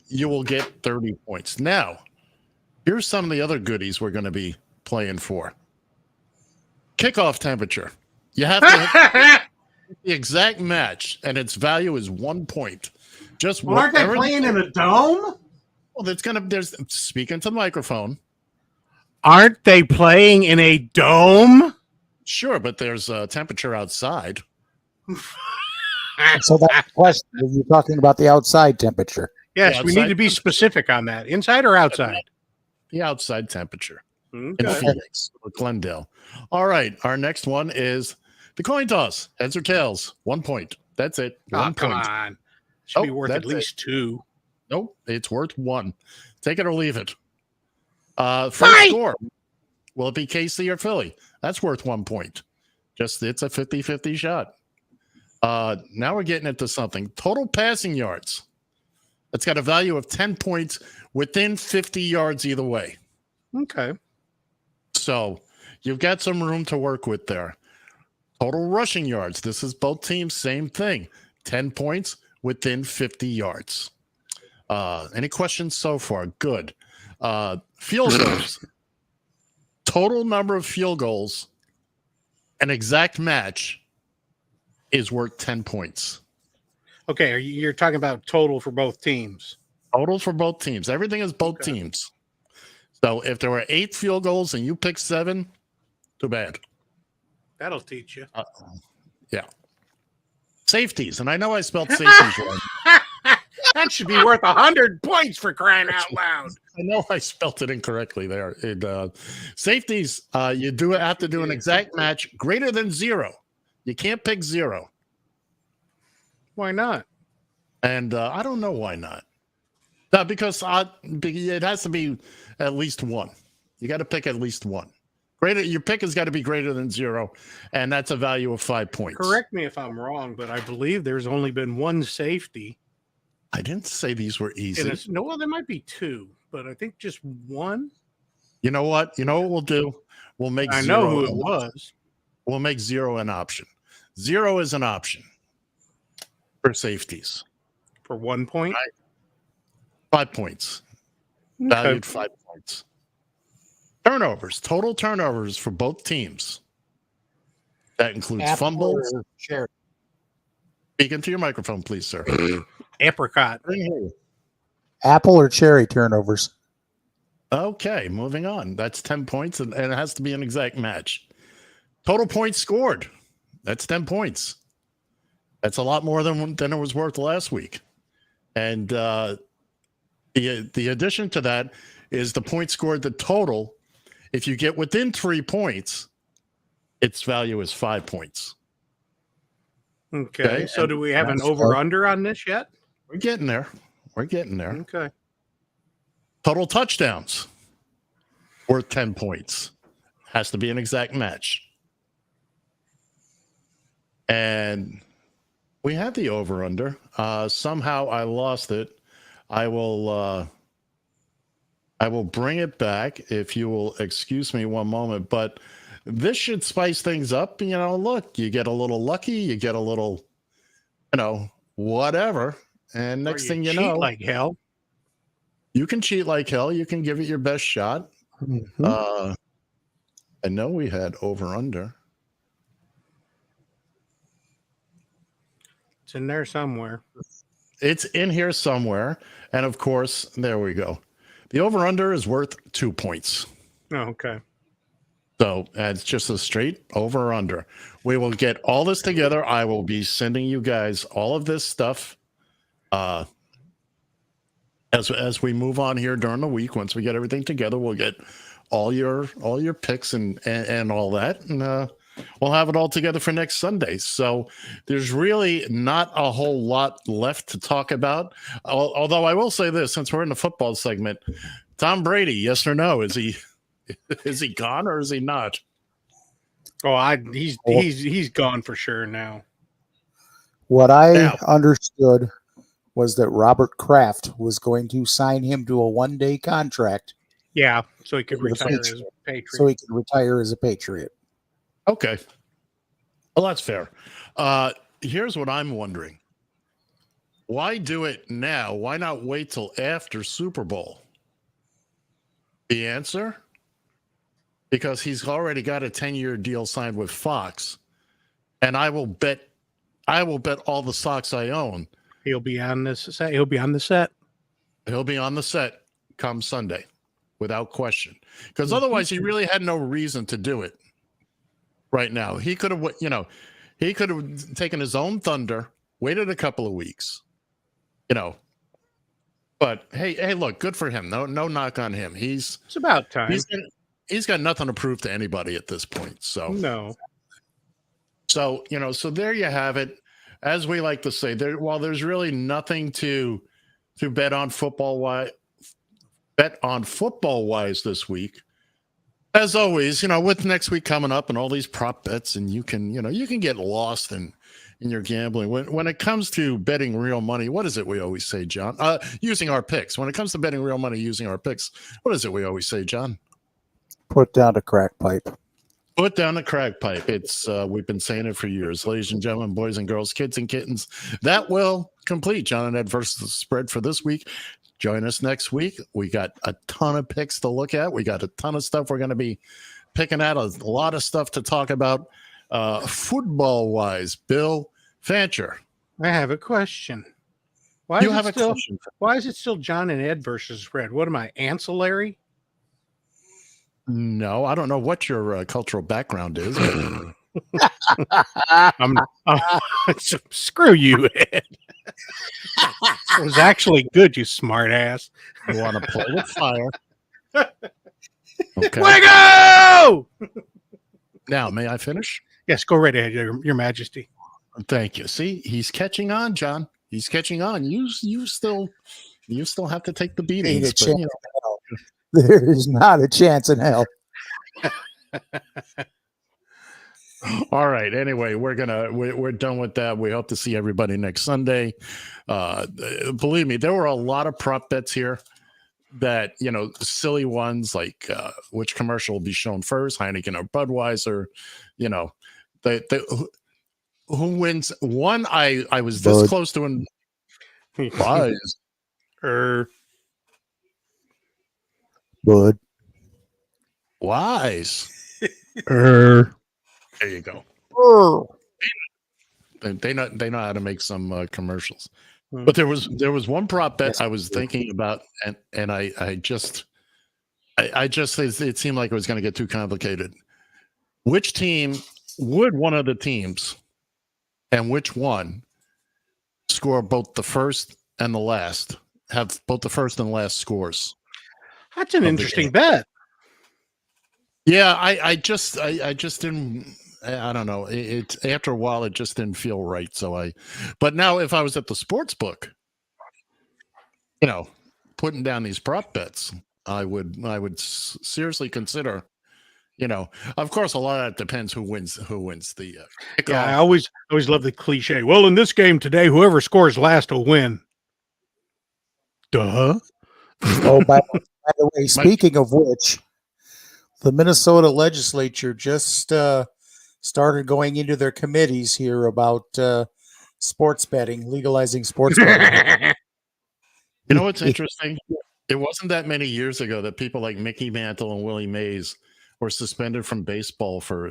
you will get 30 points. Now, here's some of the other goodies we're going to be playing for. Kickoff temperature. You have to hit the exact match, and its value is 1 point. Just aren't they playing in a dome? Well, there's speaking to the microphone. Aren't they playing in a dome? Sure, but there's temperature outside. So that's the question. Are you talking about the outside temperature? Yes, we need to be specific on that. Inside or outside? The outside temperature. Okay. In Phoenix or Glendale. All right, our next one is the coin toss. Heads or tails? 1 point. That's it. 1 come point. on. Should be worth at least 2. Nope, it's worth 1. Take it or leave it. First score. Will it be KC or Philly? That's worth 1 point. It's a 50-50 shot. Now we're getting into something. Total passing yards. It's got a value of 10 points within 50 yards either way. Okay. So you've got some room to work with there. Total rushing yards. This is both teams, same thing. 10 points within 50 yards. Any questions so far? Good. Field goals. Total number of field goals, an exact match, is worth 10 points. Okay, you're talking about total for both teams. Total for both teams. Everything is both teams. So if there were 8 field goals and you pick 7, too bad. That'll teach you. Yeah. Safeties. And I know I spelled safeties wrong. That should be worth 100 points for crying out loud. I know I spelled it incorrectly there. Safeties, you do have to do an exact match greater than 0. You can't pick 0. Why not? And I don't know why not. Because it has to be at least 1. You got to pick at least 1. Your pick has got to be greater than 0, and that's a value of 5 points. Correct me if I'm wrong, but I believe there's only been 1 safety. I didn't say these were easy. Well, there might be 2, but I think just 1. You know what? You know what we'll do? We'll make 0. I know who it was. We'll make 0 an option. 0 is an option for safeties. For 1 point? 5 points. Okay. Valued 5 points. Turnovers. Total turnovers for both teams. That includes fumbles. Speak into your microphone, please, sir. Apricot. Apple or cherry turnovers? Okay, moving on. That's 10 points, and it has to be an exact match. Total points scored. That's 10 points. That's a lot more than it was worth last week. And the addition to that is the points scored, the total. If you get within 3 points, its value is 5 points. Okay. So do we have an over-under on this yet? We're getting there. Okay. Total touchdowns worth 10 points. Has to be an exact match. And we had the over-under. Somehow I lost it. I will bring it back if you will excuse me one moment. But this should spice things up. Look, you get a little lucky. You get a little, whatever. And next thing you know, like hell. You can cheat like hell. You can give it your best shot. Mm-hmm. I know we had over-under. It's in there somewhere. It's in here somewhere. And of course, there we go. The over-under is worth 2 points. Oh, okay. So it's just a straight over or under. We will get all this together. I will be sending you guys all of this stuff as we move on here during the week. Once we get everything together, we'll get all your picks and all that, and we'll have it all together for next Sunday. So there's really not a whole lot left to talk about. Although I will say this, since we're in the football segment, Tom Brady, yes or no? Is he gone or is he not? Oh, he's gone for sure now. What I understood was that Robert Kraft was going to sign him to a one-day contract. Yeah, so he could retire as a Patriot. So he can retire as a Patriot. Okay. Well, that's fair. Here's what I'm wondering. Why do it now? Why not wait till after Super Bowl? The answer? Because he's already got a 10-year deal signed with Fox. And I will bet all the stocks I own. He'll be on this set. He'll be on the set. He'll be on the set come Sunday, without question. Because otherwise, he really had no reason to do it right now. He could have, taken his own thunder, waited a couple of weeks, But hey, look, good for him. No knock on him. It's about time. He's got nothing to prove to anybody at this point. So no. So so there you have it. As we like to say, while there's really nothing to bet on football wise this week, as always, with next week coming up and all these prop bets, and you can get lost in your gambling. When it comes to betting real money, what is it we always say, John? Using our picks. When it comes to betting real money using our picks, what is it we always say, John? Put down the crack pipe. Put down the crack pipe. It's we've been saying it for years. Ladies and gentlemen, boys and girls, kids and kittens, that will complete John and Ed versus the spread for this week. Join us next week. We got a ton of picks to look at. We got a ton of stuff we're going to be picking out, a lot of stuff to talk about football-wise. Bill Fancher. I have a question. Why is it still John and Ed versus spread? What am I, ancillary? No, I don't know what your cultural background is. Screw you, Ed. It was actually good, you smart ass. You want to play with fire. Okay. Wiggo! Now, may I finish? Yes, go right ahead, Your Majesty. Thank you. See, he's catching on, John. He's catching on. You still have to take the beatings. There is not a chance in hell. All right. Anyway, we're done with that. We hope to see everybody next Sunday. Believe me, there were a lot of prop bets here that, silly ones like which commercial will be shown first, Heineken or Budweiser, who wins one. I was this close to an Wise. Bud. Wise. There you go. They know how to make some commercials. But there was one prop bet I was thinking about, and I just it seemed like it was going to get too complicated. Which team would one of the teams, and which one score both the first and the last, have both the first and last scores? That's an interesting bet. Yeah, I just didn't. I don't know. It after a while, it just didn't feel right. But now if I was at the sports book, putting down these prop bets, I would seriously consider. Of course, a lot of that depends who wins the kickoff. Yeah, I always love the cliche. Well, in this game today, whoever scores last will win. Duh. Oh, by the way, speaking of which, the Minnesota legislature just started going into their committees here about sports betting, legalizing sports betting. You know what's interesting? It wasn't that many years ago that people like Mickey Mantle and Willie Mays were suspended from baseball for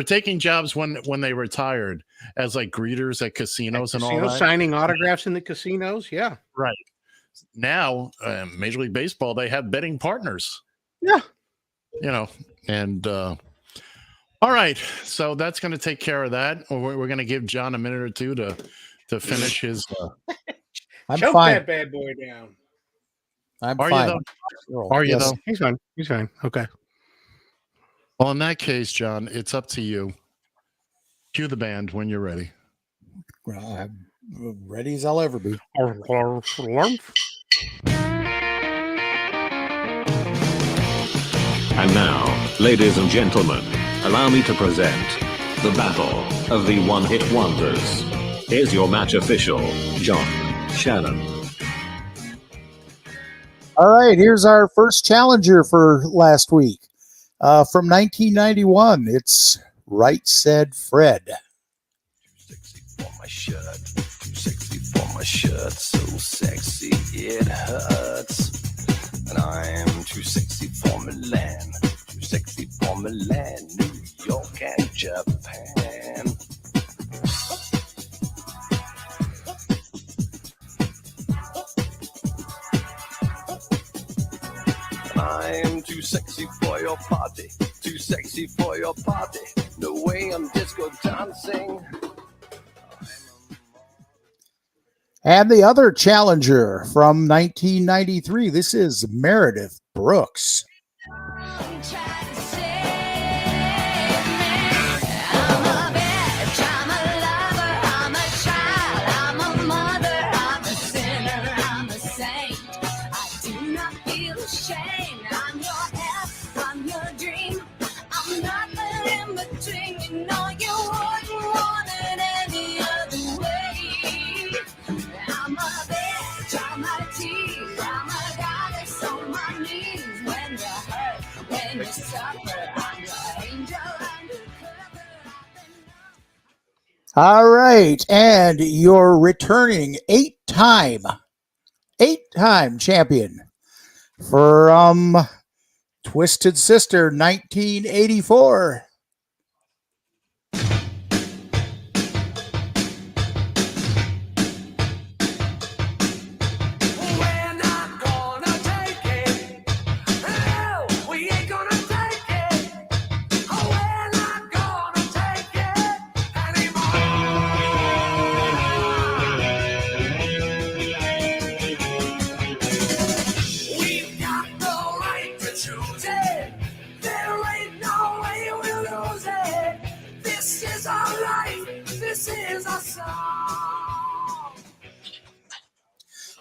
taking jobs when they retired as like greeters at casinos and all that. Signing autographs in the casinos. Yeah. Right. Now, Major League Baseball, they have betting partners. Yeah. And all right. So that's going to take care of that. We're going to give John a minute or two to finish his. I'm Choke fine. that bad boy down. I'm Are fine. you though? Are you Yes. though? He's fine. He's fine. Okay. Well, in that case, John, it's up to you. Cue the band when you're ready. Well, I'm ready as I'll ever be. And now, ladies and gentlemen, allow me to present the Battle of the One-Hit Wonders. Here's your match official, John Shannon. All right, here's our first challenger for last week. From 1991, it's Right Said Fred. For my shirt, too sexy for my shirt, so sexy it hurts. And I'm too sexy for Milan, too sexy for Milan, New York and Japan. I'm too sexy for your party, too sexy for your party. No way I'm disco dancing. And the other challenger from 1993, this is Meredith Brooks. All right, and your returning eight-time champion from Twisted Sister 1984.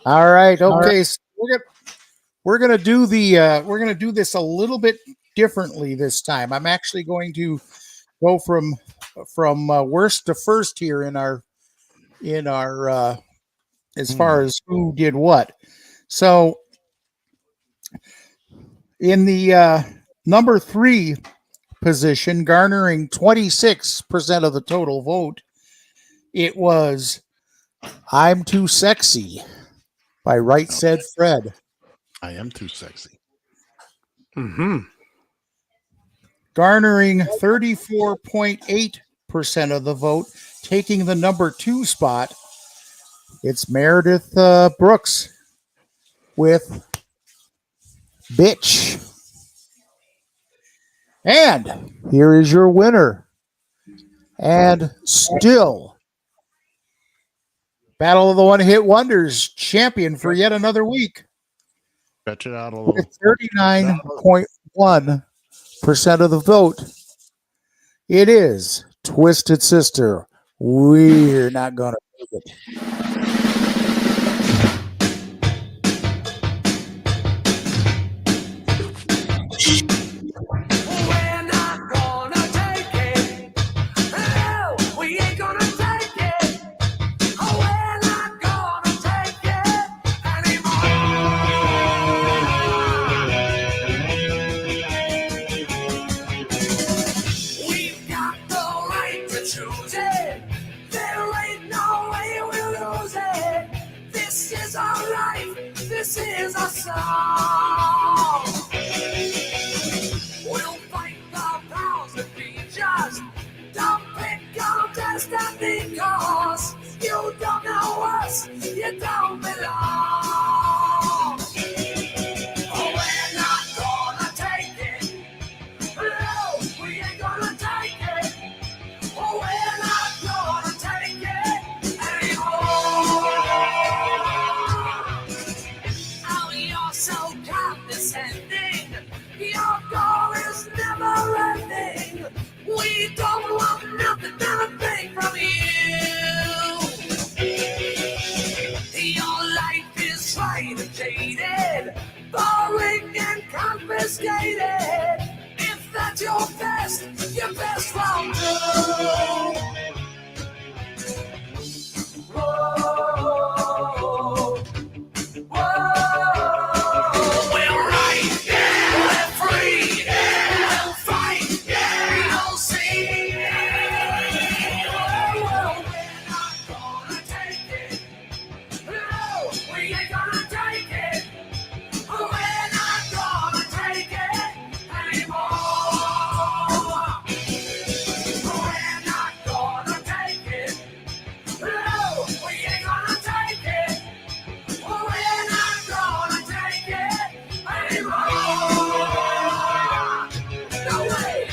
All right. Okay. So we're gonna do this a little bit differently this time. I'm actually going to go from worst to first here in our as far as who did what. So in the number 3 position, garnering 26% of the total vote, it was "I'm Too Sexy" by Right Said Fred. I am too sexy. Garnering 34.8% of the vote, taking the number 2 spot, it's Meredith Brooks with "Bitch." And here is your winner. And still Battle of the One-Hit Wonders champion for yet another week. Stretch it out a little. With 39.1% of the vote, it is Twisted Sister. We're not going to make it. This is our song. We'll fight the powers that be just. Don't pick on us that because you don't know us, you don't belong. Oh, we're not gonna take it. No, we ain't gonna take it. Oh, we're not gonna take it anymore. Oh, you're so the jaded, boring and confiscated. If that's your best won't do. Whoa, whoa. We're right, yeah. We're free, yeah. We'll fight, yeah. We'll see. Whoa, we're not gonna take it. No, we ain't gonna take it. We're not gonna take it anymore. We're not gonna take it. No, we ain't gonna take it. We're not gonna take it anymore. No way.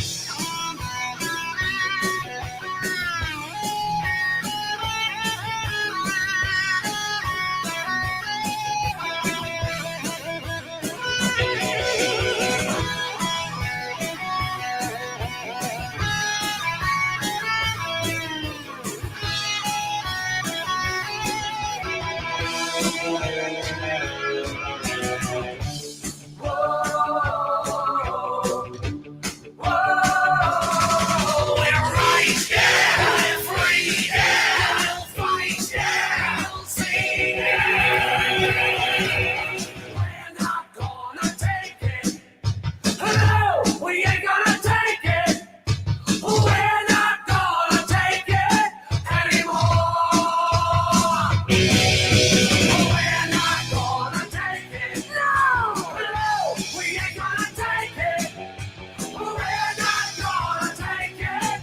We're right, yeah. We're free, yeah. We'll fight, yeah. We'll see. We're not gonna take it. No, we ain't gonna take it. We're not gonna take it anymore. We're not gonna take it. No, we ain't gonna take it. We're not gonna take it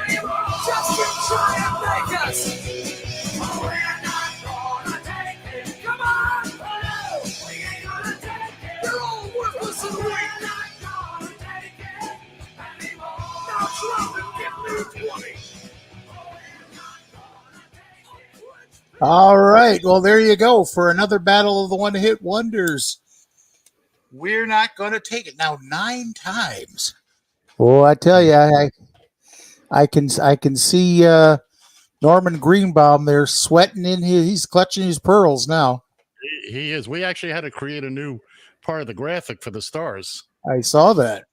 anymore. Just keep trying to make us. We're not gonna take it. Come on. We ain't gonna take it. You're all worthless and weak. We're not gonna take it anymore. Now Trump and give me 20. All right. Well, there you go for another battle of the one-hit wonders. We're not going to take it now 9 times. Oh, I tell you, I can see Norman Greenbaum there sweating in he's clutching his pearls now. He is. We actually had to create a new part of the graphic for the stars. I saw that.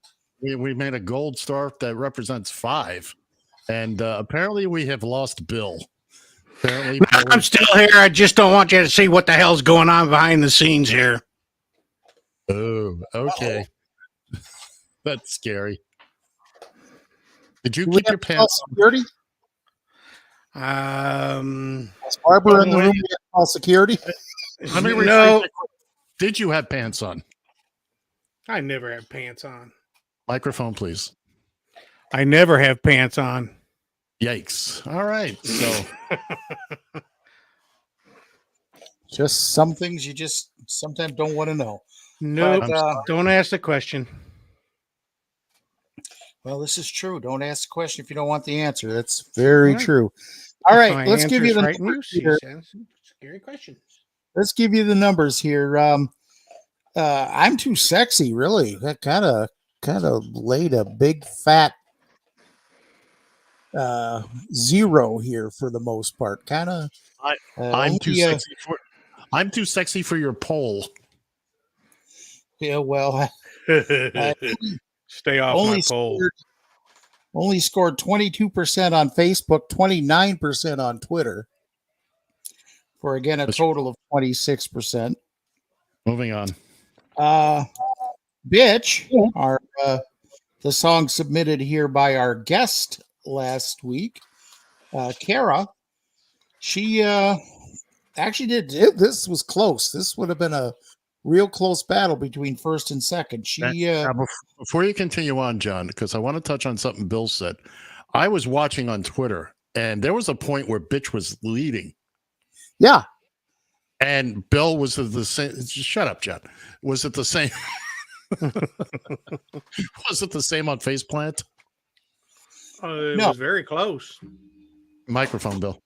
We made a gold star that represents 5, and apparently we have lost Bill. Apparently, No, I'm still here. I just don't want you to see what the hell's going on behind the scenes here. Oh, okay. That's scary. Did you keep your pants on? Security? Is Barbara in the room with all security? Let me rephrase. Did you have pants on? I never have pants on. Microphone, please. I never have pants on. Yikes. All right. So just some things you just sometimes don't want to know. No, But, don't ask the question. Well, this is true. Don't ask the question if you don't want the answer. That's very true. All right, let's give you the numbers here. Scary questions. Let's give you the numbers here. I'm too sexy, really. That kind of laid a big fat 0 here for the most part. Kind of. I'm too sexy for. I'm too sexy for your poll. Yeah, well, stay off my poll. Only scored 22% on Facebook, 29% on Twitter, for again a total of 26%. Moving on. Bitch, our the song submitted here by our guest last week, Kara. She actually did. This was close. This would have been a real close battle between first and second. Before you continue on, John, because I want to touch on something Bill said. I was watching on Twitter, and there was a point where Bitch was leading. Yeah. And Bill was the same. Shut up, John. Was it the same? Was it the same on Faceplant? It was very close. Microphone, Bill.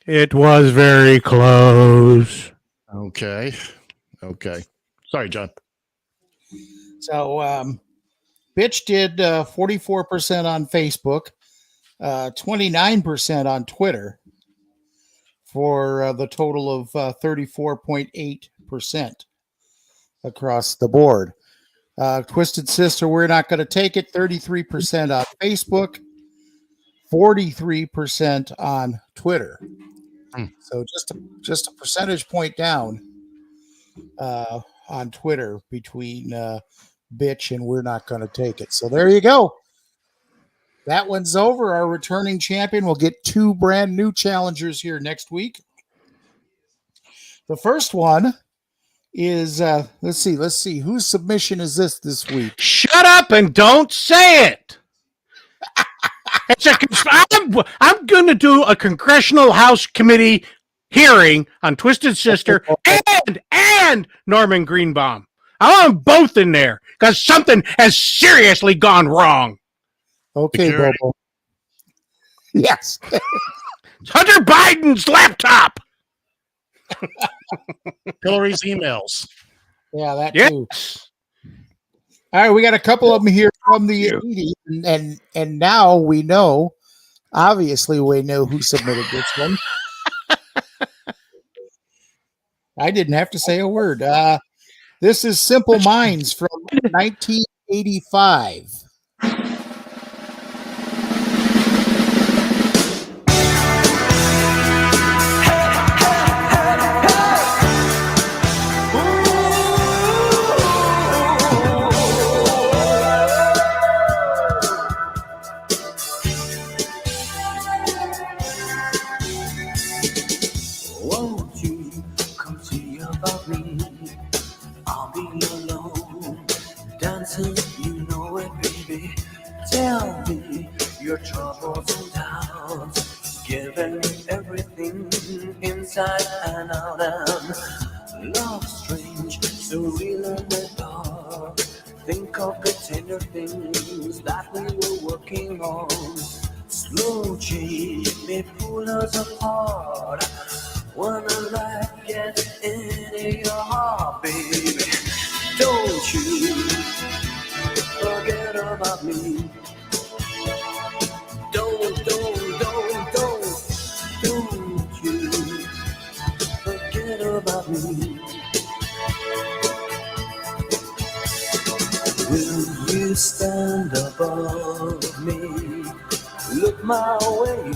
It was very close. Okay. Sorry, John. So, Bitch did 44% on Facebook, 29% on Twitter, for the total of 34.8% 33% across the board. Twisted Sister, we're not going to take it. 33% on Facebook, 43% on Twitter. So just a percentage point down on Twitter between bitch and we're not going to take it. So there you go. That one's over. Our returning champion will get 2 brand new challengers here next week. The first one is let's see whose submission is this week. Shut up and don't say it. I'm going to do a congressional House committee hearing on Twisted Sister and Norman Greenbaum. I want them both in there because something has seriously gone wrong. Okay, Bobo. Yes. It's Hunter Biden's laptop. Hillary's emails. Yeah, that too. All right, we got a couple of them here from the 80s, and now we know. Obviously, we know who submitted this one. I didn't have to say a word. This is Simple Minds from 1985. You know it, baby. Tell me your troubles and doubts. Giving me everything inside and out. And love strange, so real in the dark. Think of the tender things that we were working on. Slow change may pull us apart. When a life gets into your heart, baby, don't you forget about me. Don't you forget about me. Will you stand above me? Look my way,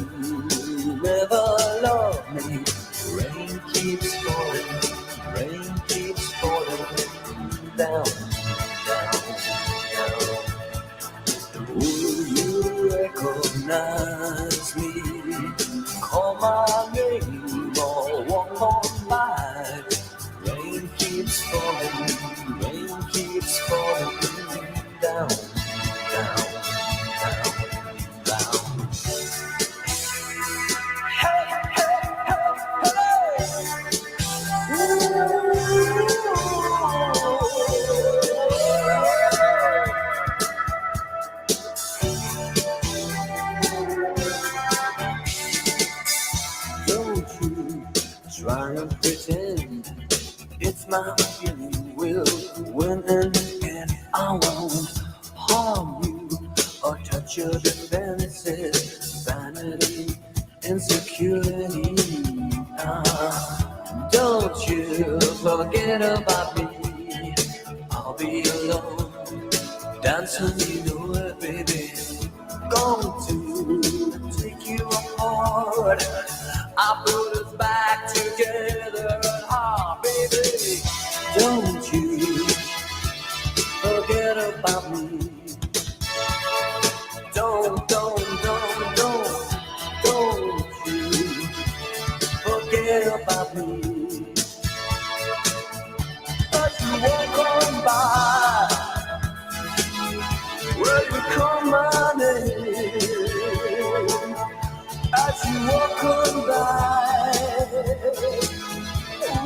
never love me. Rain keeps falling down. Will you recognize me? Call my name or walk on by. Rain keeps falling down. Try and pretend it's my feeling will win and again. I won't harm you or touch your defenses. Vanity, insecurity. Don't you forget about me. I'll be alone, dancing, you know it, baby. Going to take you apart. I put us back together and hard, baby. Don't you forget about me. Don't you forget about me. As you walk on by, will you call my name? As you walk on by,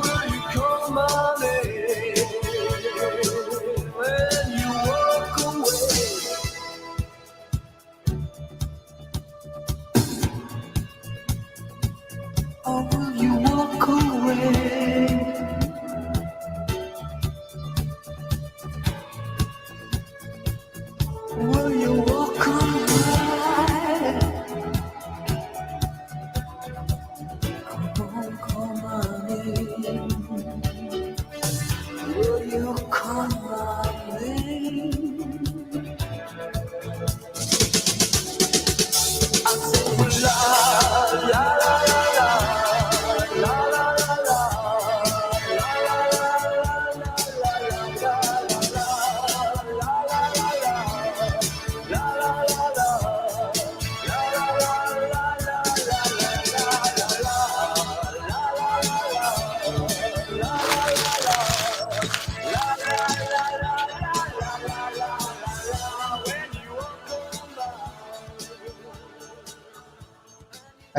will you call my name? When you walk away, or will you walk away? Will you walk away? Call my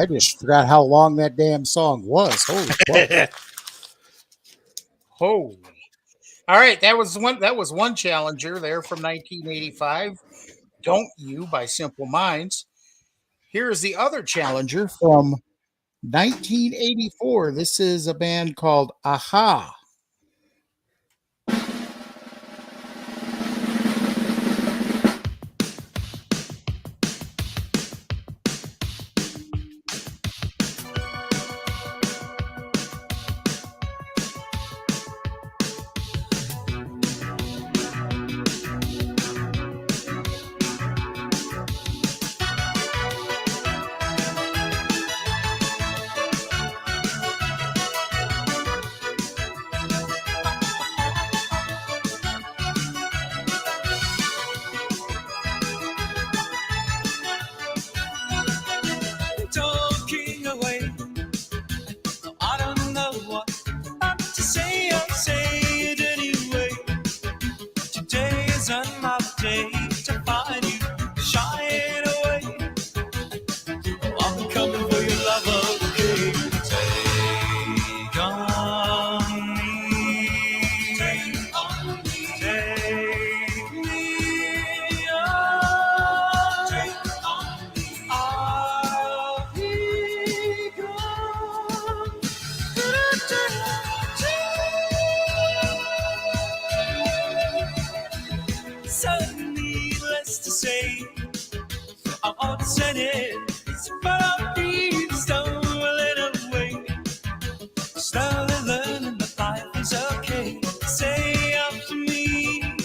I just forgot how long that damn song was. Holy fuck. Holy. All right, that was one challenger there from 1985. Don't You by Simple Minds. Here's the other challenger from 1984. This is a band called Aha. Talking away. I don't know what to say. I'll say it anyway. Today is another day to find you shying away. I'm coming for your love, okay? Take on me. Take on me. Take me on. Take on me. I'll be gone. So needless to say, I'm upset, but I'll be stolen away. Slowly learning that life is okay. Say after me,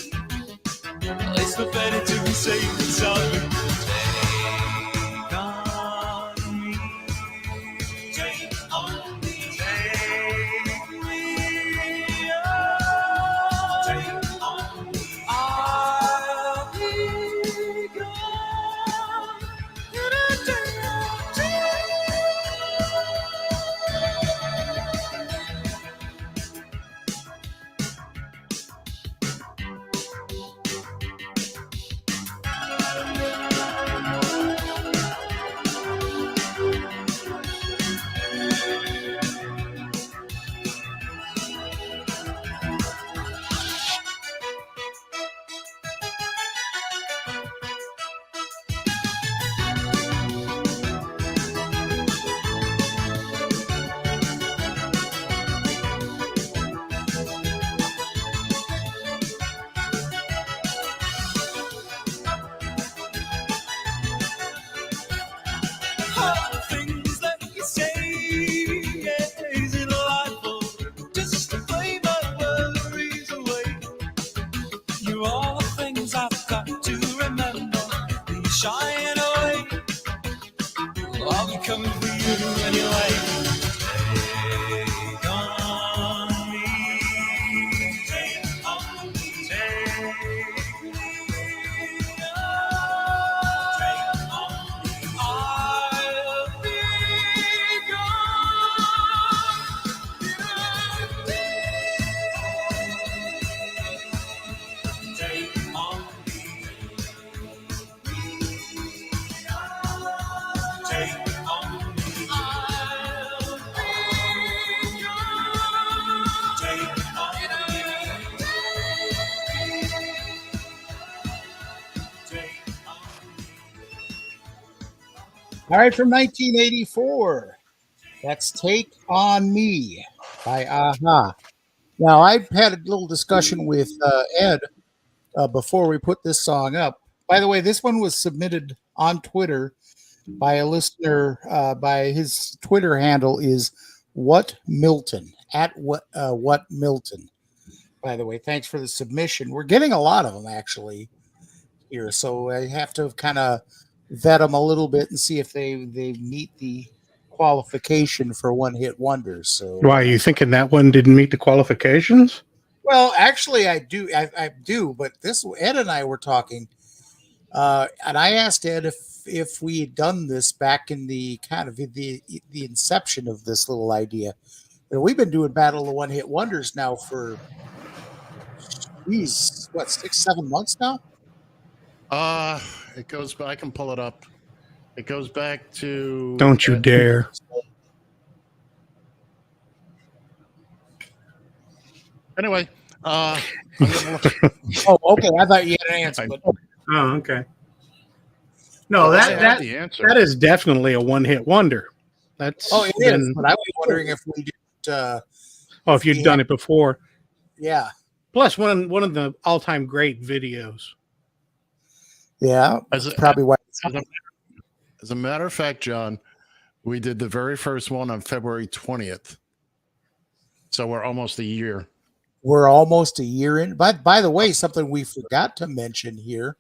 it's not better to be safe than sorry. Take on me. Take on me. Take me on. Take on me. I'll be gone. All the things that you say, yeah, is it delightful just to play my worries away? You're all the things I've got to remember. You're shying away. I'll be coming for you anyway. Take on me. Take on me. Take me on. Take on me. I'll be gone. Take on me. Take on me. I'll be gone. Take on me. Take on All right, from 1984. That's Take On Me by Aha. Now, I had a little discussion with Ed before we put this song up. By the way, this one was submitted on Twitter by a listener. By his Twitter handle is What Milton, at What Milton. By the way, thanks for the submission. We're getting a lot of them actually here, so I have to kind of vet them a little bit and see if they meet the qualification for one-hit wonders. So, Why, are you thinking that one didn't meet the qualifications? well, actually, I do. I do, but this Ed and I were talking, and I asked Ed if we had done this back in the kind of the inception of this little idea. You know, we've been doing Battle of the One Hit Wonders now for, geez, what, 6-7 months now? It goes, but I can pull it up. It goes back to. Don't you dare. Anyway, I'm gonna look. Oh, okay. I thought you had an answer. But Oh, okay. No, I have that the answer. that is definitely a one-hit wonder. That's it is. But I was wondering if we did. If you'd done it before. Yeah. Plus, one of the all-time great videos. Yeah, that's probably why. As a matter of fact, John, we did the very first one on February 20th. So we're almost a year. We're almost a year in. But by the way, something we forgot to mention here,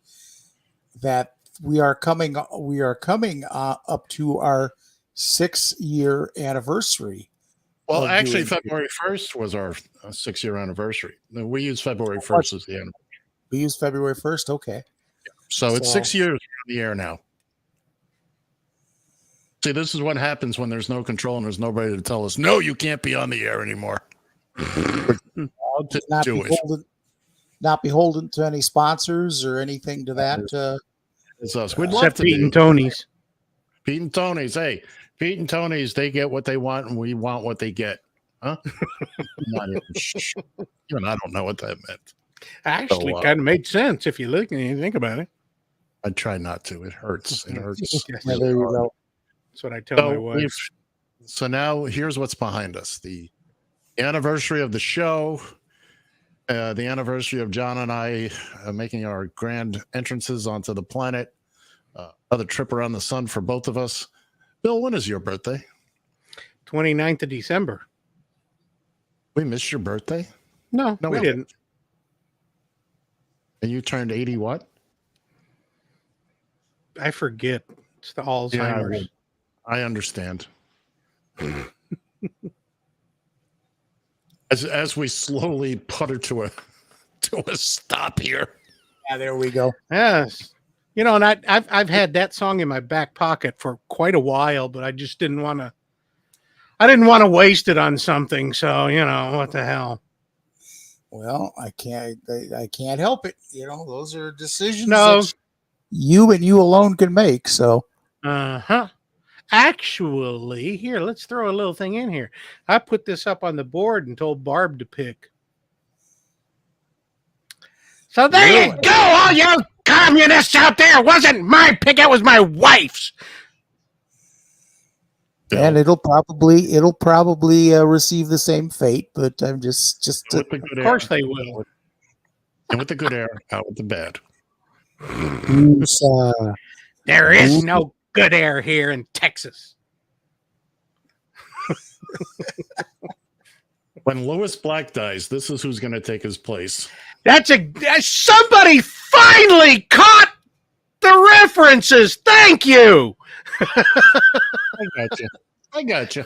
that we are coming up to our 6-year anniversary. Well, actually, February 1st was our 6-year anniversary. We use February 1st as the anniversary. We use February 1st. Okay. So it's 6 years on the air now. See, this is what happens when there's no control and there's nobody to tell us, no, you can't be on the air anymore. Not beholden to any sponsors or anything to that. It's us. We'd Except love to Pete be. and Tony's. Pete and Tony's. Hey, Pete and Tony's, they get what they want and we want what they get. Huh? Even I don't know what that meant. Actually, kind of made sense if you look and you think about it. I try not to. It hurts. It hurts. There you go. That's what I tell my wife. So now here's what's behind us. The anniversary of the show, the anniversary of John and I making our grand entrances onto the planet, another trip around the sun for both of us. Bill, when is your birthday? 29th of December. We missed your birthday? No, we didn't. And you turned 80 what? I forget. It's the Alzheimer's. Yeah, I understand. As we slowly putter to a stop here. Yeah, there we go. Yes. You know, and I've had that song in my back pocket for quite a while, but I just didn't want to. I didn't want to waste it on something. So what the hell. Well, I can't help it. Those are decisions No. that you and you alone can make. So. Actually, here, let's throw a little thing in here. I put this up on the board and told Barb to pick. So there you go, all you communists out there. It wasn't my pick, it was my wife's. And it'll probably receive the same fate, but I'm just Of course they will. And with the good air, out with the bad. There is no good air here in Texas. When Louis Black dies, this is who's going to take his place. Somebody finally caught the references. Thank you. I got you.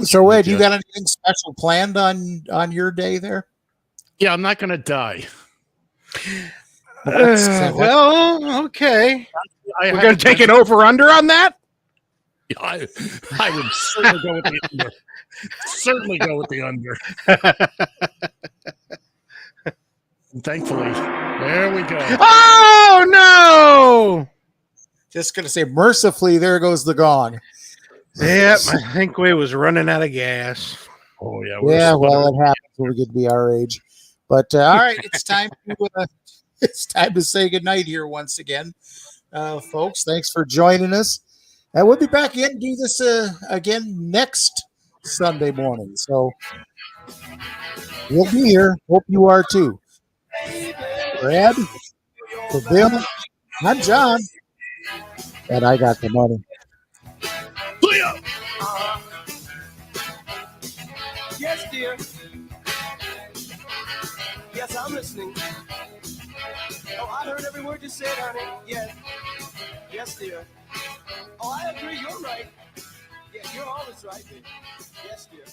So Ed, you got anything special planned on your day there? Yeah, I'm not going to die. Well, okay. We're going to take it over under on that? I would certainly go with the under. Certainly go with the under. Thankfully, there we go. Oh, no! Just going to say, mercifully, there goes the gong. Yep, I think we was running out of gas. Oh, yeah. Yeah, well, it happens when we get to be our age. But, all right, it's time to say goodnight here once again. Folks, thanks for joining us. And we'll be back in and do this again next Sunday morning. So we'll be here. Hope you are too. For Ed, for Bill, I'm John. And I got the money. Yes, dear. Yes, I'm listening. Oh, I heard every word you said, honey. Yes. Yes, dear. Oh, I agree. You're right. Yeah, you're always right, baby. Yes, dear.